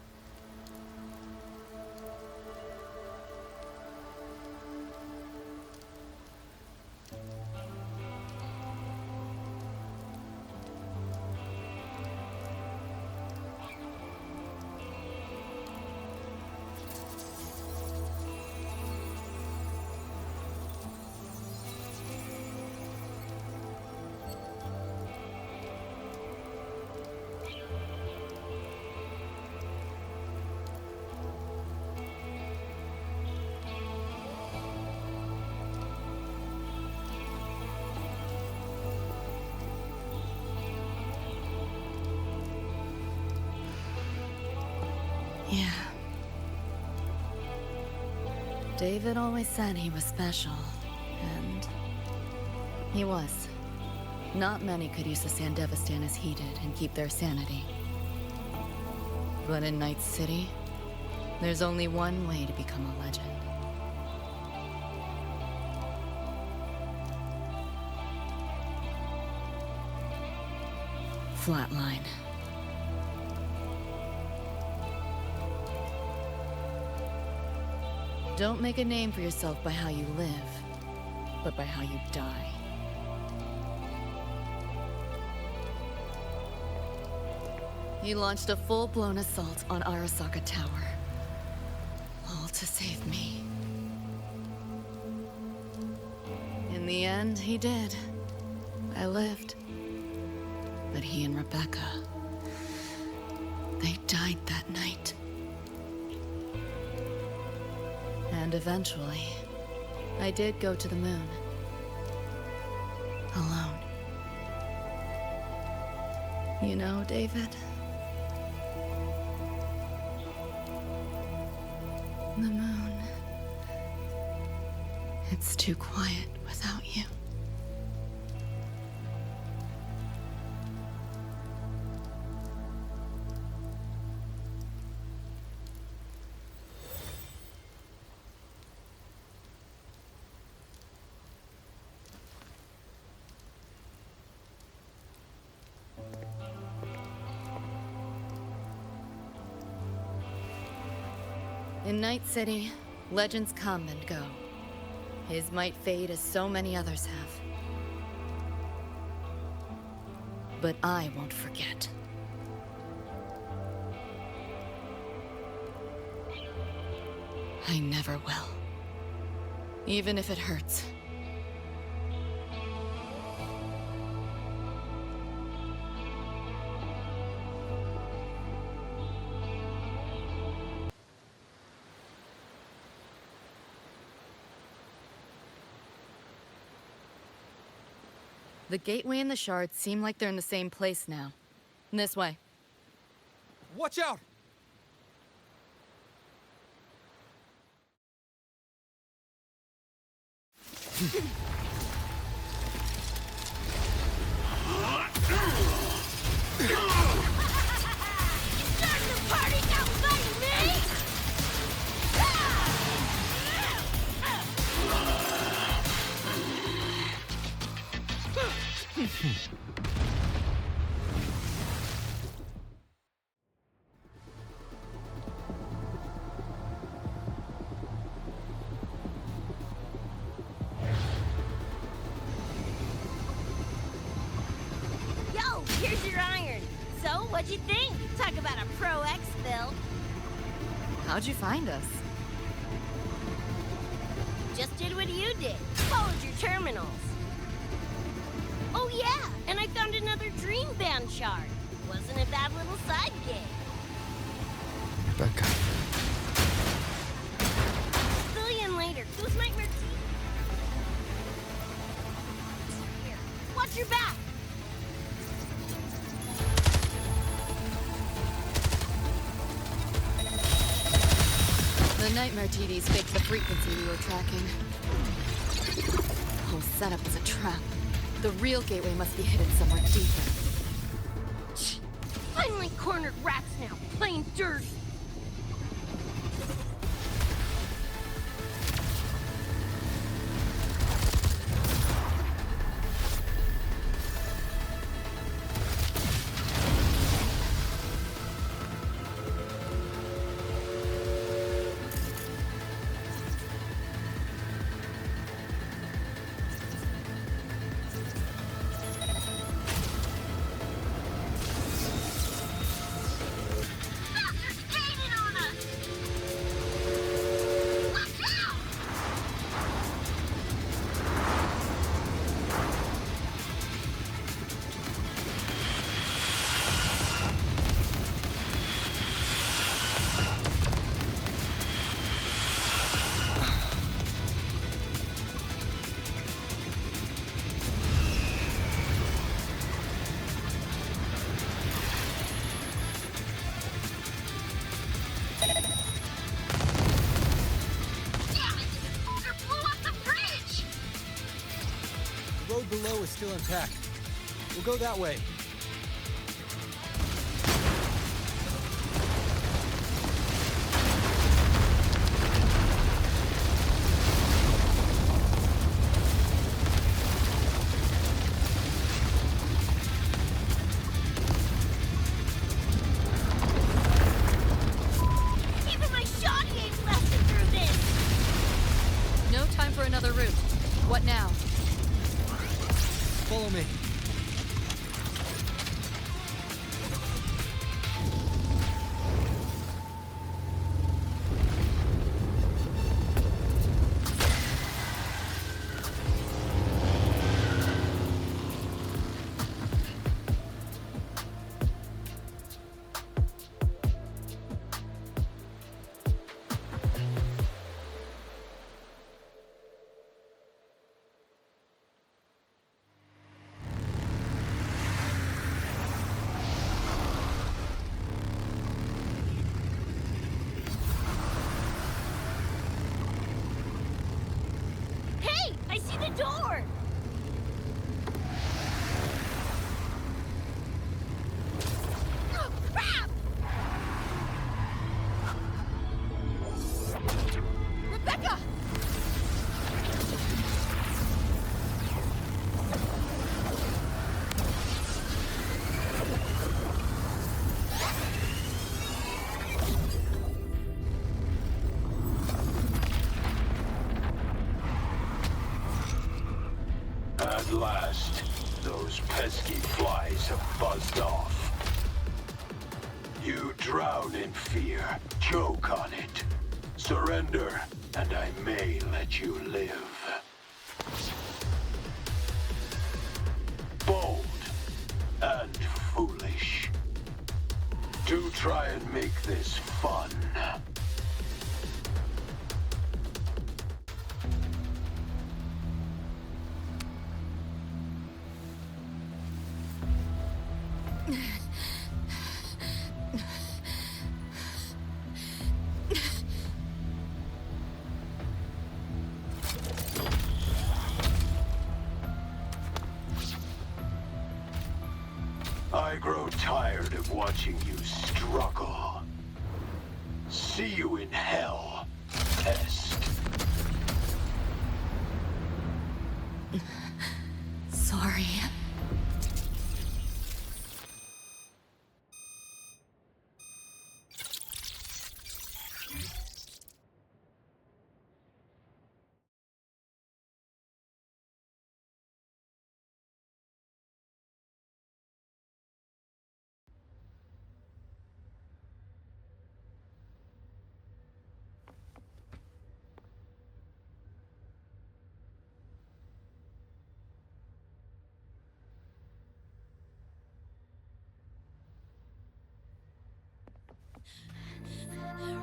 Speaker 2: Yeah. David always said he was special, and he was. Not many could use the Sandevistan as he did and keep their sanity. But in Night City, there's only one way to become a legend. Flatline. Don't make a name for yourself by how you live, but by how you die. He launched a full-blown assault on Arasaka Tower. All to save me. In the end, he did. I lived. But he and Rebecca, they died that night. And eventually, I did go to the moon. Alone. You know, David? The moon. It's too quiet without you. In Night City, legends come and go. His might fade as so many others have. But I won't forget. I never will. Even if it hurts. The gateway and the shards seem like they're in the same place now. This way.
Speaker 4: Watch out!
Speaker 3: Here's your iron. So, what'd you think? Talk about a Pro X build.
Speaker 2: How'd you find us?
Speaker 3: Just did what you did. Followed your terminals. Oh yeah, and I found another Dream Band shard. Wasn't a bad little side gig.
Speaker 4: Rebecca.
Speaker 3: Fill you in later. Those nightmare teeth. Here, watch your back.
Speaker 2: The nightmare TDs faked the frequency we were tracking. The whole setup is a trap. The real gateway must be hidden somewhere deeper.
Speaker 3: Finally cornered rats now, playing dirty.
Speaker 17: Below is still intact. We'll go that way.
Speaker 3: Even my shoddy ain't lasted through this.
Speaker 4: Follow me.
Speaker 3: Hey, I see the door! Oh, crap! Rebecca!
Speaker 9: At last, those pesky flies have buzzed off. You drown in fear, choke on it. Surrender, and I may let you live. Bold and foolish. Do try and make this fun. I grow tired of watching you struggle. See you in hell, pest.
Speaker 2: Sorry.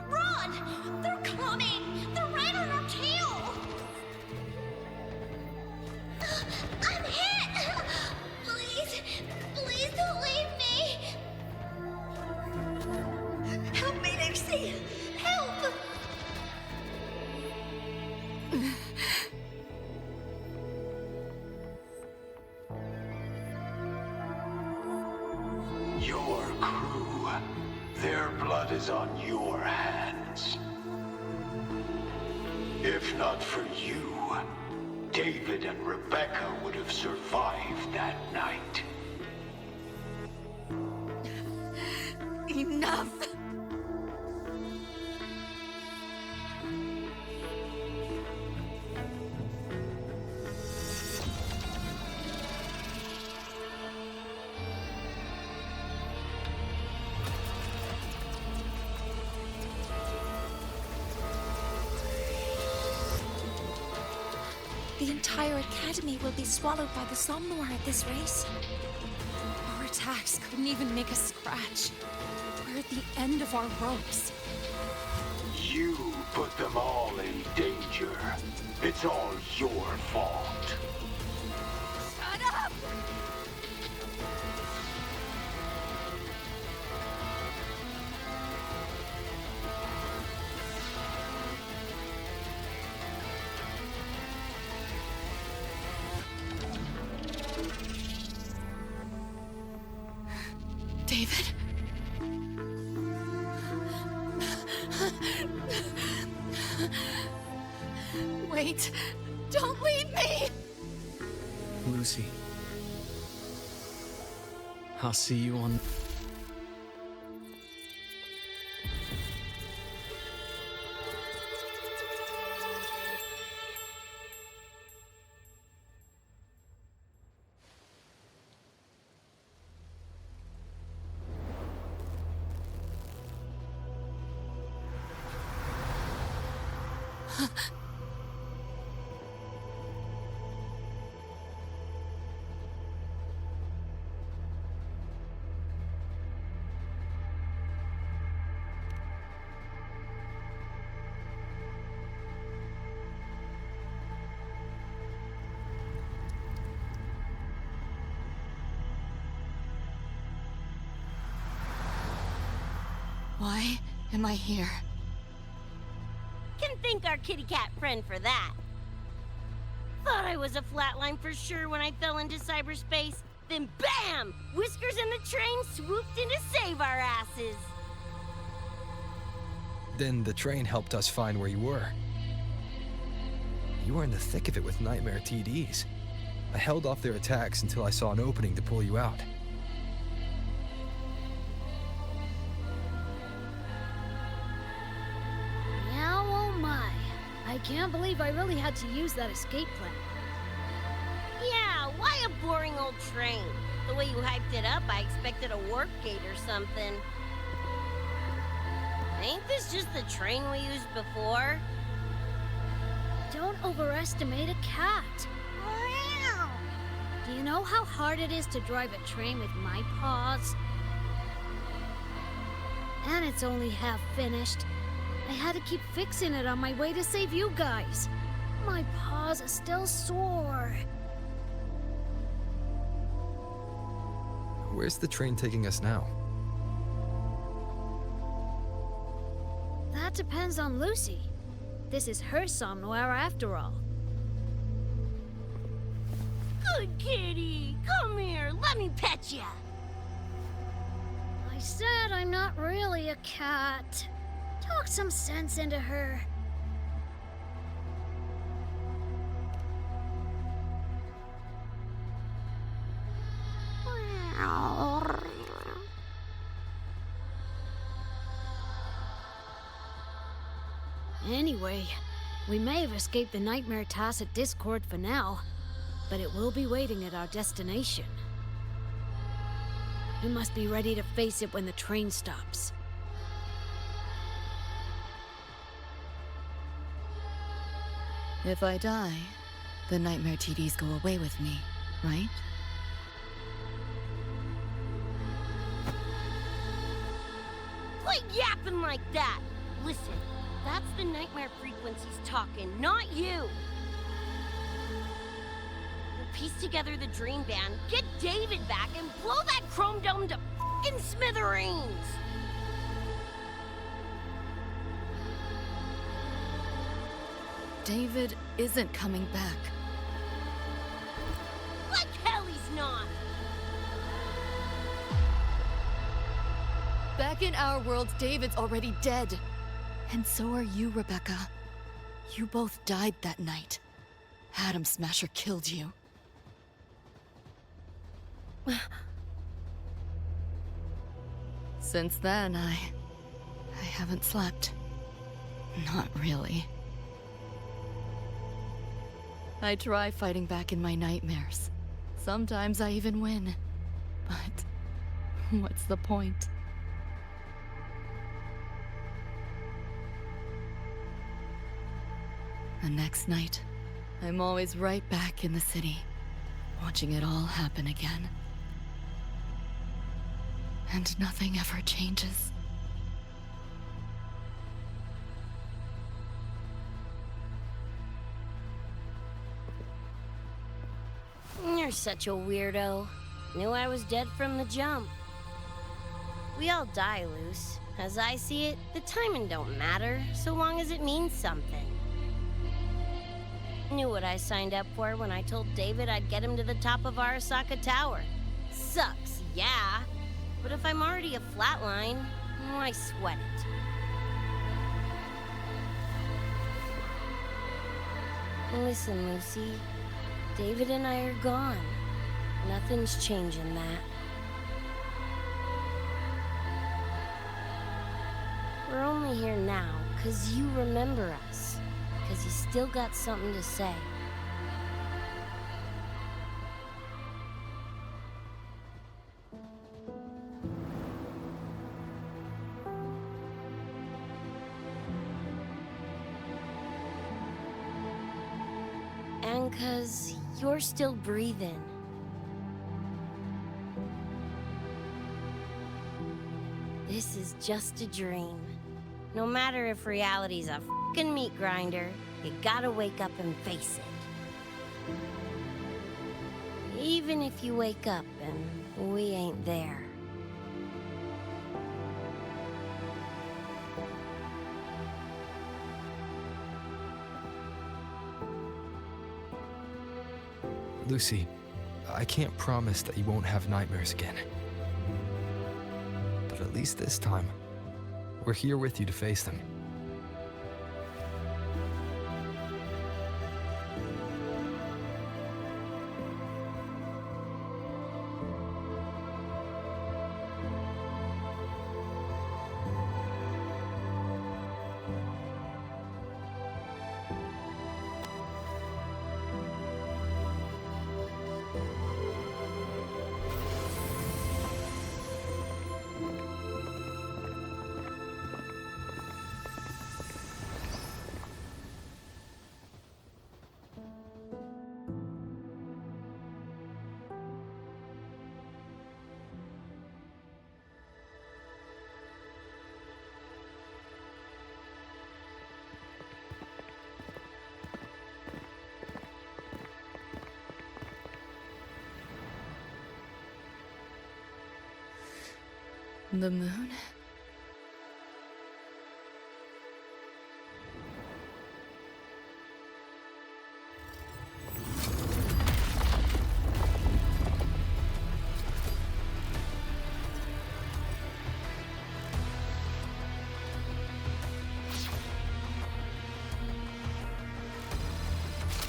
Speaker 13: Run! They're coming! They're right on our tail! I'm hit! Please, please don't leave me! Help me, Lucy! Help!
Speaker 9: Your crew, their blood is on your hands. If not for you, David and Rebecca would have survived that night.
Speaker 2: Enough!
Speaker 5: The entire academy will be swallowed by the Somnor at this race.
Speaker 14: Our attacks couldn't even make a scratch. We're at the end of our ropes.
Speaker 9: You put them all in danger. It's all your fault.
Speaker 14: Shut up!
Speaker 2: David? Wait! Don't leave me!
Speaker 10: Lucy. I'll see you on...
Speaker 2: Why am I here?
Speaker 3: Can thank our kitty cat friend for that. Thought I was a flatline for sure when I fell into cyberspace. Then BAM! Whiskers and the train swooped in to save our asses.
Speaker 4: Then the train helped us find where you were. You were in the thick of it with Nightmare TDs. I held off their attacks until I saw an opening to pull you out.
Speaker 12: Now, oh my. I can't believe I really had to use that escape plan.
Speaker 3: Yeah, why a boring old train? The way you hyped it up, I expected a warp gate or something. Ain't this just the train we used before?
Speaker 12: Don't overestimate a cat. Do you know how hard it is to drive a train with my paws? And it's only half finished. I had to keep fixing it on my way to save you guys. My paws are still sore.
Speaker 4: Where's the train taking us now?
Speaker 12: That depends on Lucy. This is her somewhere after all.
Speaker 3: Good kitty! Come here, let me pet ya!
Speaker 12: I said I'm not really a cat. Talk some sense into her. Anyway, we may have escaped the Nightmare Tacit Discord for now, but it will be waiting at our destination. We must be ready to face it when the train stops.
Speaker 2: If I die, the Nightmare TDs go away with me, right?
Speaker 3: Quit yapping like that! Listen, that's the nightmare frequencies talking, not you! We'll piece together the dream band, get David back, and blow that chrome dome to f***ing smithereens!
Speaker 2: David isn't coming back.
Speaker 3: Like hell he's not!
Speaker 2: Back in our world, David's already dead. And so are you, Rebecca. You both died that night. Atom Smasher killed you. Since then, I haven't slept. Not really. I try fighting back in my nightmares. Sometimes I even win. But what's the point? The next night, I'm always right back in the city, watching it all happen again. And nothing ever changes.
Speaker 3: You're such a weirdo. Knew I was dead from the jump. We all die, Luce. As I see it, the timing don't matter, so long as it means something. Knew what I signed up for when I told David I'd get him to the top of Arasaka Tower. Sucks, yeah. But if I'm already a flatline, why sweat it? Listen, Lucy. David and I are gone. Nothing's changing that. We're only here now because you remember us. Because you still got something to say. And 'cause you're still breathing. This is just a dream. No matter if reality's a fucking meat grinder, you gotta wake up and face it. Even if you wake up and we ain't there.
Speaker 4: Lucy, I can't promise that you won't have nightmares again. But at least this time, we're here with you to face them.
Speaker 2: The moon?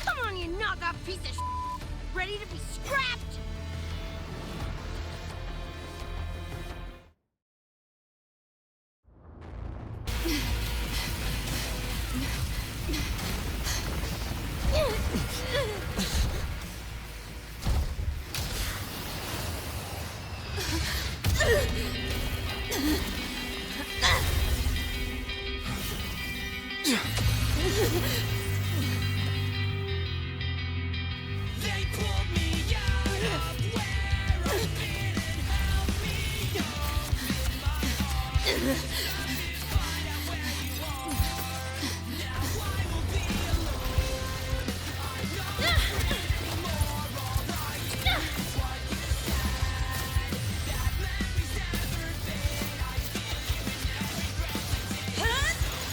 Speaker 3: Come on, you knockoff piece of shit! Ready to be scrapped?
Speaker 13: They pulled me out of where I've been and held me up in my arms. Find out where you are. Now I will be alone. I'm not afraid anymore. Alright, it's what you said. That memories never fade. I feel you in every breath we take.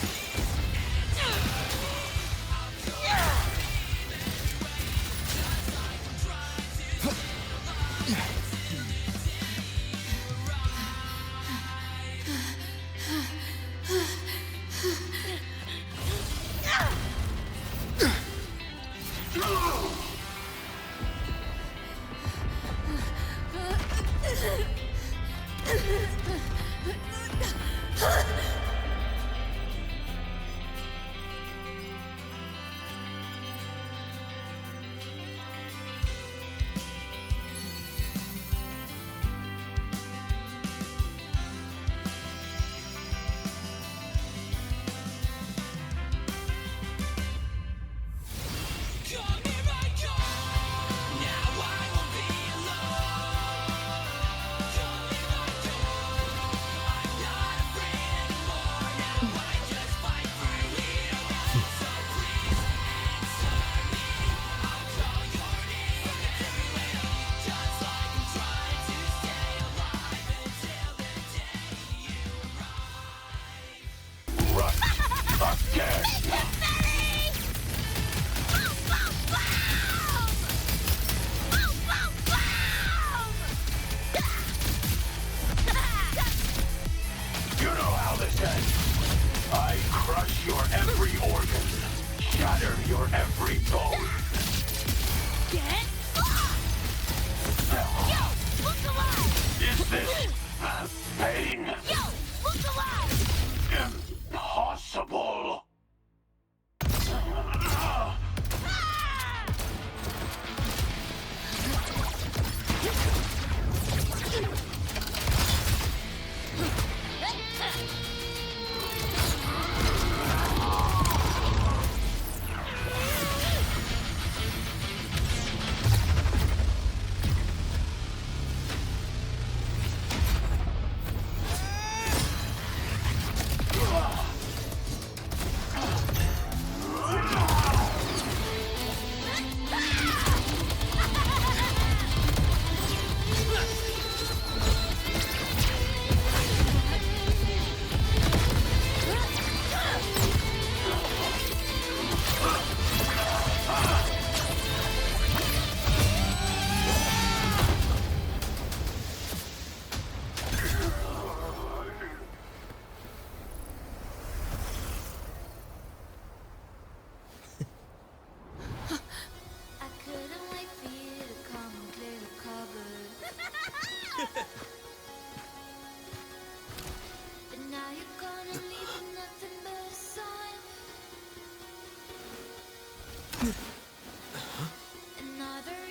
Speaker 11: Another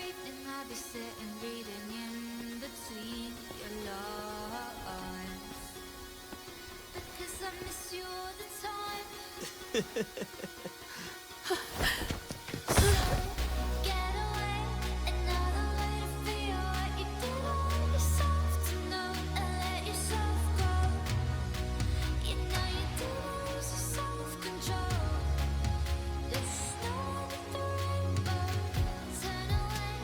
Speaker 11: evening I'll be sitting reading in between your lines. Because I miss you all the time. So get away, another way to feel what you did on yourself to know and let yourself go. You know you do lose your self-control. There's snow under the rainbow. Turn away,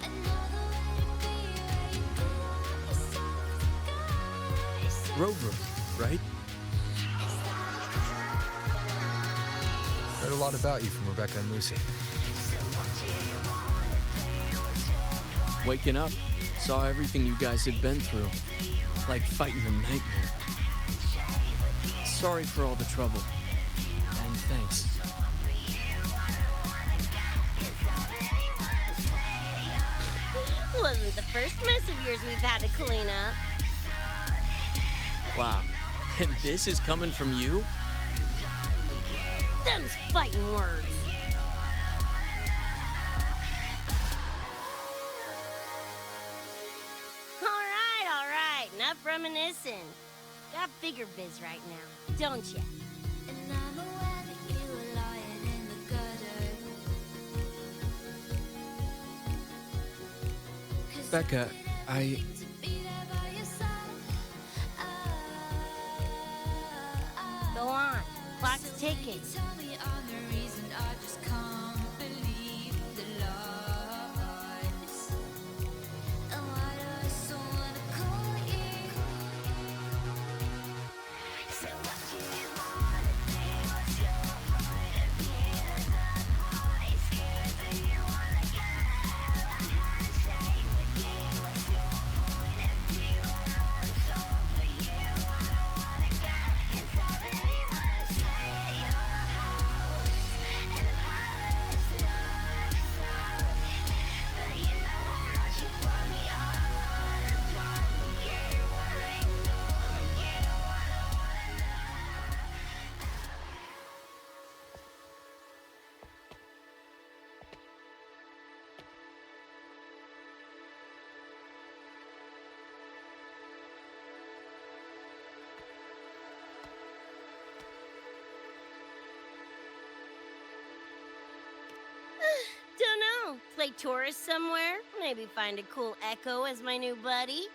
Speaker 11: another way to be where you do want yourself to go.
Speaker 10: Rover, right?
Speaker 4: Heard a lot about you from Rebecca and Lucy.
Speaker 10: Waking up, saw everything you guys had been through. Like fighting a nightmare. Sorry for all the trouble. And thanks.
Speaker 3: Wasn't the first mess of yours we've had to clean up.
Speaker 10: Wow. And this is coming from you?
Speaker 3: Them's fighting words. All right. Enough reminiscing. Got bigger biz right now, don't ya?
Speaker 11: And I'm aware that you were lying in the gutter.
Speaker 10: Becca, I...
Speaker 11: To be there by your side.
Speaker 3: Go on. Clock's ticking.
Speaker 11: Tell me I'm the reason I just can't believe the lies. And why do I so wanna call you? So what do you wanna be? What's your point of view? Are you scared that you wanna go? I'm gonna stay with you. What's your point of view? I wanna solve for you. I don't wanna go. It's all that we wanna say. Your house and the palace, not south. But you know how much you want me. I wanna talk to you. Wanna ignore you. I don't wanna know.
Speaker 3: Dunno. Play tourist somewhere? Maybe find a cool Echo as my new buddy?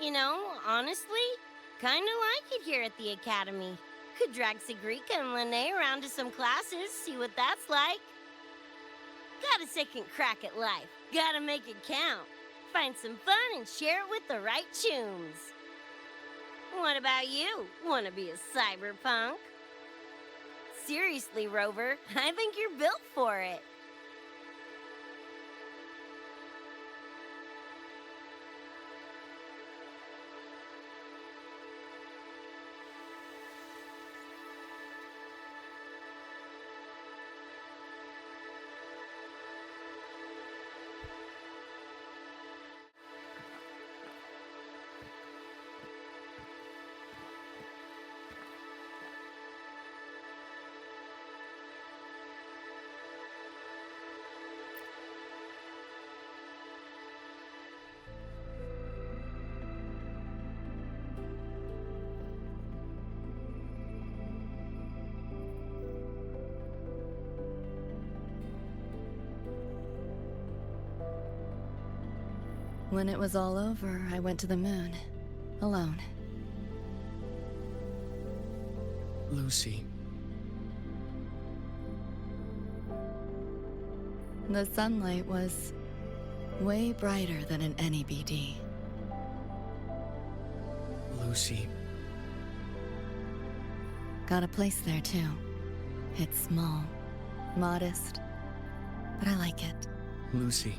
Speaker 3: You know, honestly, kinda like it here at the Academy. Could drag Sigrika and Lene around to some classes, see what that's like. Got a second crack at life. Gotta make it count. Find some fun and share it with the right tunes. What about you? Wanna be a cyberpunk? Seriously, Rover, I think you're built for it.
Speaker 2: When it was all over, I went to the moon. Alone.
Speaker 10: Lucy.
Speaker 2: The sunlight was way brighter than in any BD.
Speaker 10: Lucy.
Speaker 2: Got a place there too. It's small, modest, but I like it.
Speaker 10: Lucy.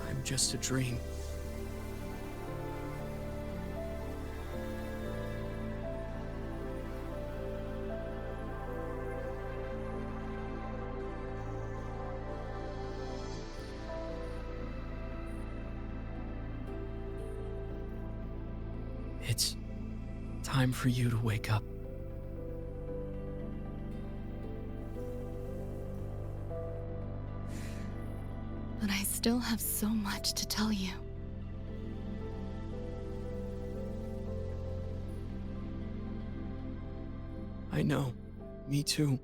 Speaker 10: I'm just a dream. time for you to wake up.
Speaker 2: But I still have so much to tell you.
Speaker 10: I know. Me too.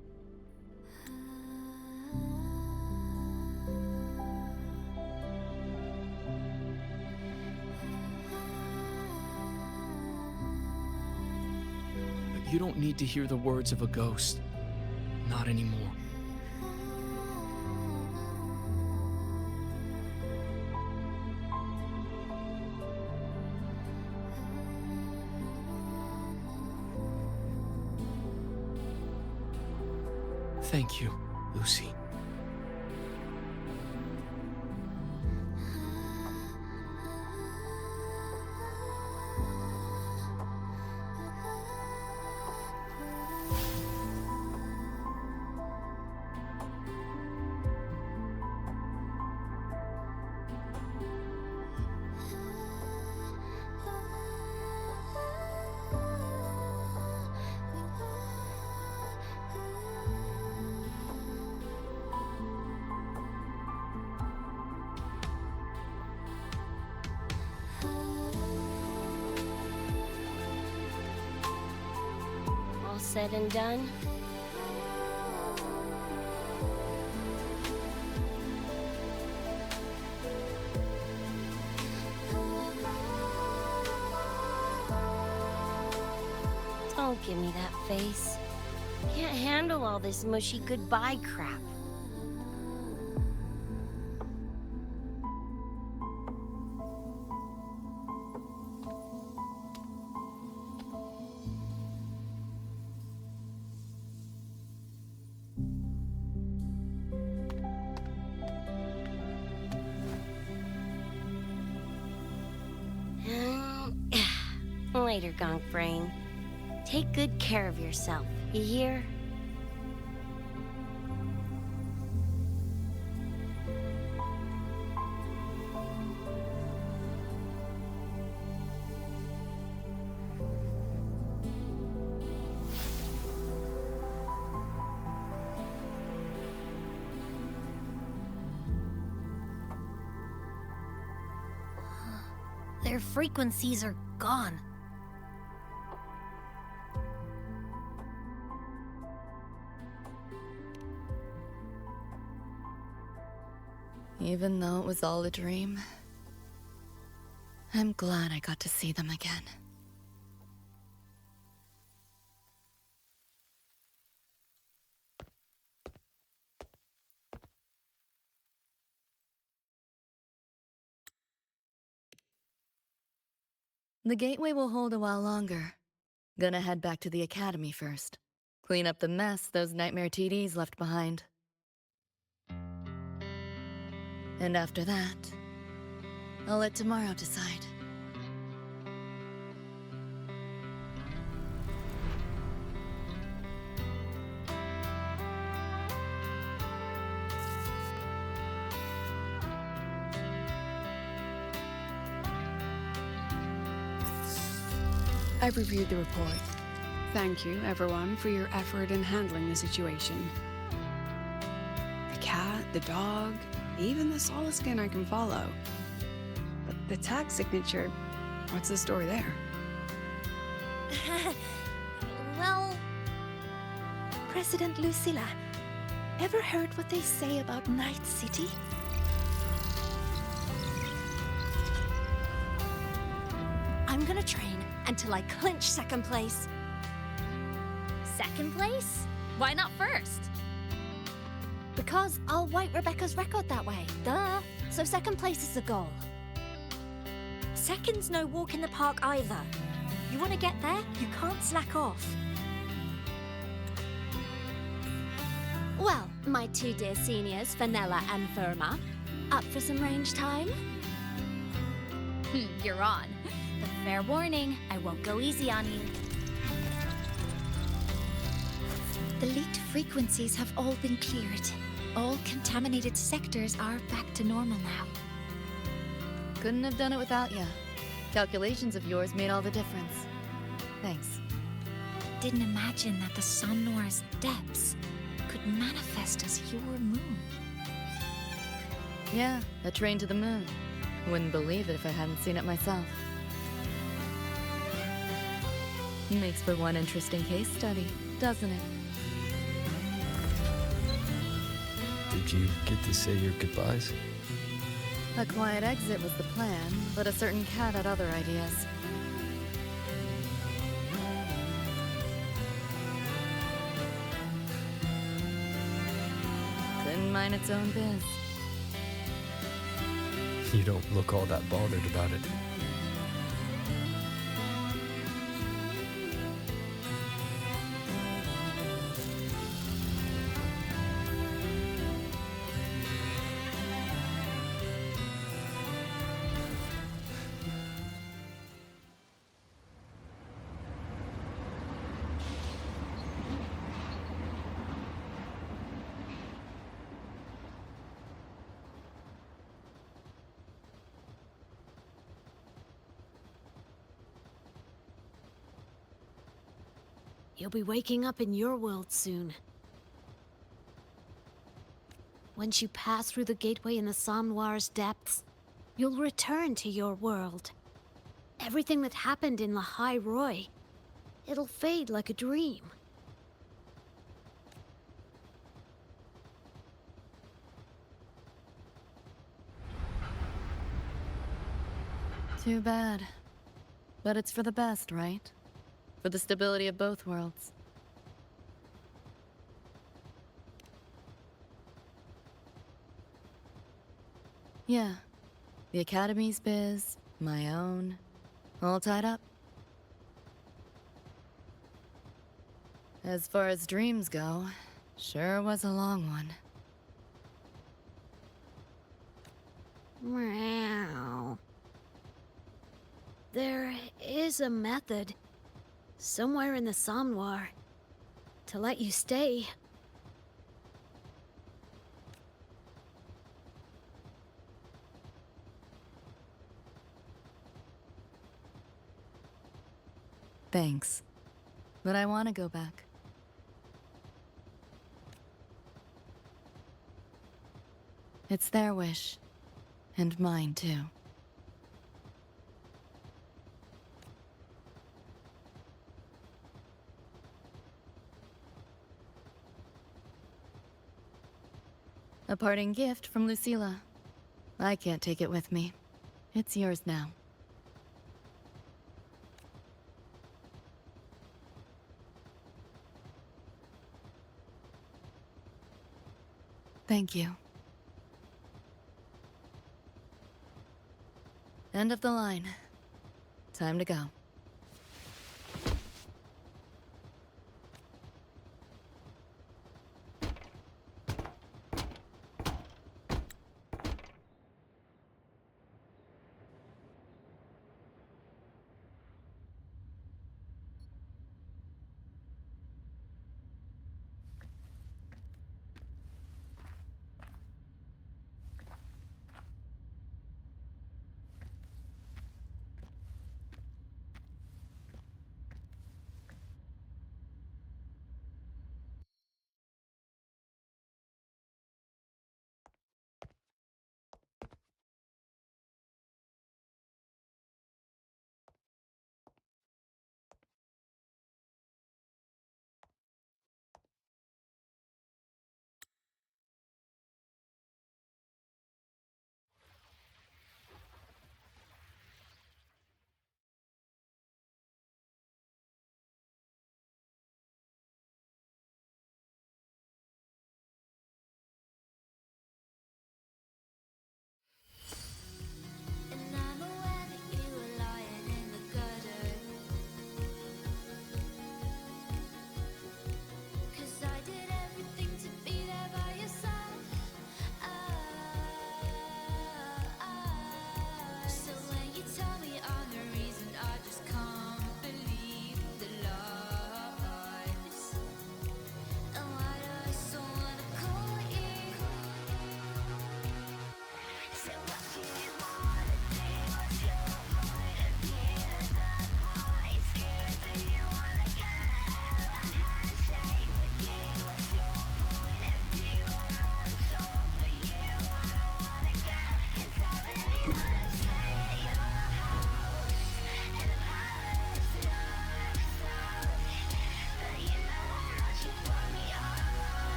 Speaker 10: But you don't need to hear the words of a ghost. Not anymore. Thank you, Lucy.
Speaker 3: All said and done? Don't give me that face. Can't handle all this mushy goodbye crap. Later, Gonk Brain. Take good care of yourself, you hear?
Speaker 5: Their frequencies are gone.
Speaker 2: Even though it was all a dream, I'm glad I got to see them again. The gateway will hold a while longer. Gonna head back to the academy first. Clean up the mess those nightmare TDs left behind. And after that, I'll let tomorrow decide.
Speaker 18: I've reviewed the report. Thank you, everyone, for your effort in handling the situation. The cat, the dog, even the solid skin I can follow. But the tag signature, what's the story there?
Speaker 5: Well, President Lucilla, ever heard what they say about Night City? I'm gonna train until I clinch second place.
Speaker 14: Second place? Why not first?
Speaker 5: Because I'll wipe Rebecca's record that way. Duh. So second place is the goal. Second's no walk in the park either. You want to get there, you can't slack off. Well, my two dear seniors, Fenella and Verma, up for some range time?
Speaker 14: You're on. But fair warning, I won't go easy on you.
Speaker 5: The leaked frequencies have all been cleared. All contaminated sectors are back to normal now.
Speaker 2: Couldn't have done it without ya. Calculations of yours made all the difference. Thanks.
Speaker 5: Didn't imagine that the Somnoir's depths could manifest as your moon.
Speaker 2: Yeah, a train to the moon. Wouldn't believe it if I hadn't seen it myself. Makes for one interesting case study, doesn't it?
Speaker 4: Did you get to say your goodbyes?
Speaker 2: A quiet exit was the plan, but a certain cat had other ideas. Couldn't mind its own biz.
Speaker 4: You don't look all that bothered about it.
Speaker 12: You'll be waking up in your world soon. Once you pass through the gateway in the Somnoir's depths, you'll return to your world. Everything that happened in La High Roy, it'll fade like a dream.
Speaker 2: Too bad. But it's for the best, right? For the stability of both worlds. Yeah. The Academy's biz, my own, all tied up. As far as dreams go, sure was a long one.
Speaker 12: Meow. There is a method, somewhere in the Somnoir, to let you stay.
Speaker 2: Thanks. But I want to go back. It's their wish. And mine, too. A parting gift from Lucilla. I can't take it with me. It's yours now. Thank you. End of the line. Time to go.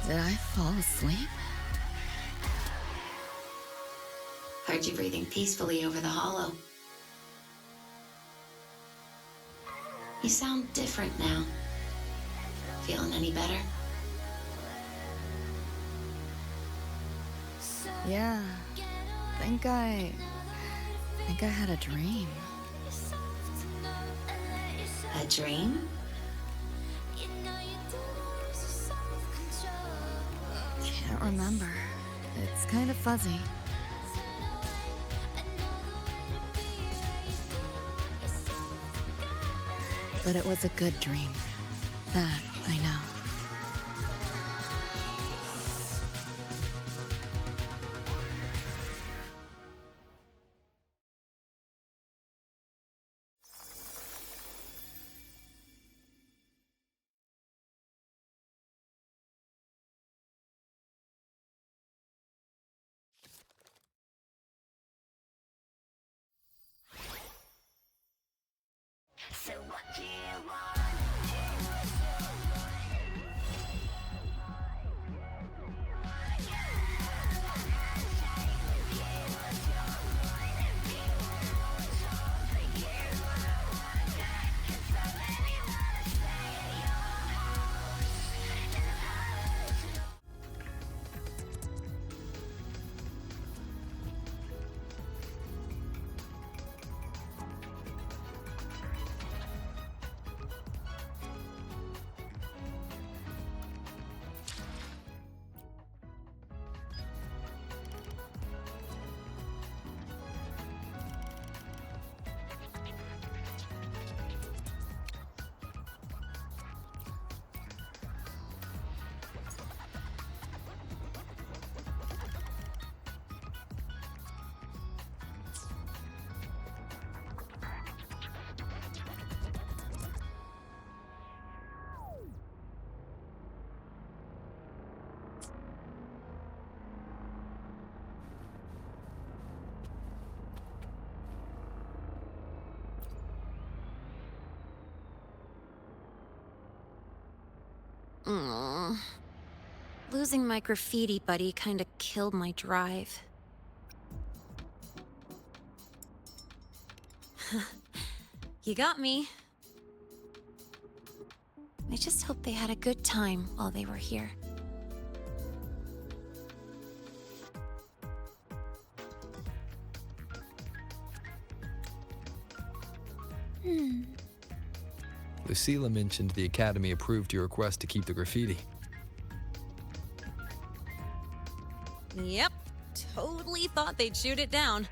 Speaker 2: Did I fall asleep?
Speaker 16: Heard you breathing peacefully over the hollow. You sound different now. Feeling any better?
Speaker 2: Yeah. Think I had a dream.
Speaker 16: A dream?
Speaker 2: Can't remember. It's kind of fuzzy. But it was a good dream. That I know.
Speaker 11: So what do you want?
Speaker 8: Losing my graffiti buddy kinda killed my drive. You got me. I just hope they had a good time while they were here.
Speaker 4: Lucilla mentioned the Academy approved your request to keep the graffiti.
Speaker 8: Yep, totally thought they'd shoot it down.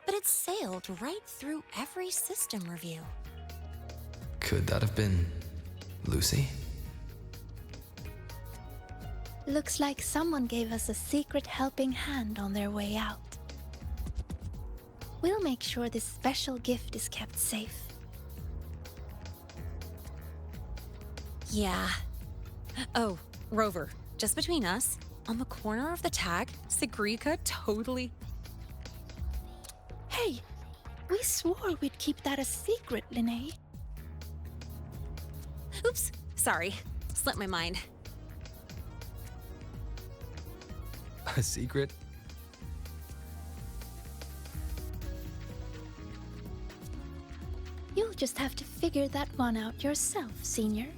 Speaker 8: But it sailed right through every system review.
Speaker 1: Could that have been Lucy?
Speaker 19: Looks like someone gave us a secret helping hand on their way out. We'll make sure this special gift is kept safe.
Speaker 8: Yeah. Oh, Rover, just between us, on the corner of the tag, Sigrika totally...
Speaker 19: Hey, we swore we'd keep that a secret, Linnea.
Speaker 8: Oops, sorry. Slipped my mind.
Speaker 4: A secret?
Speaker 19: You'll just have to figure that one out yourself, Senior.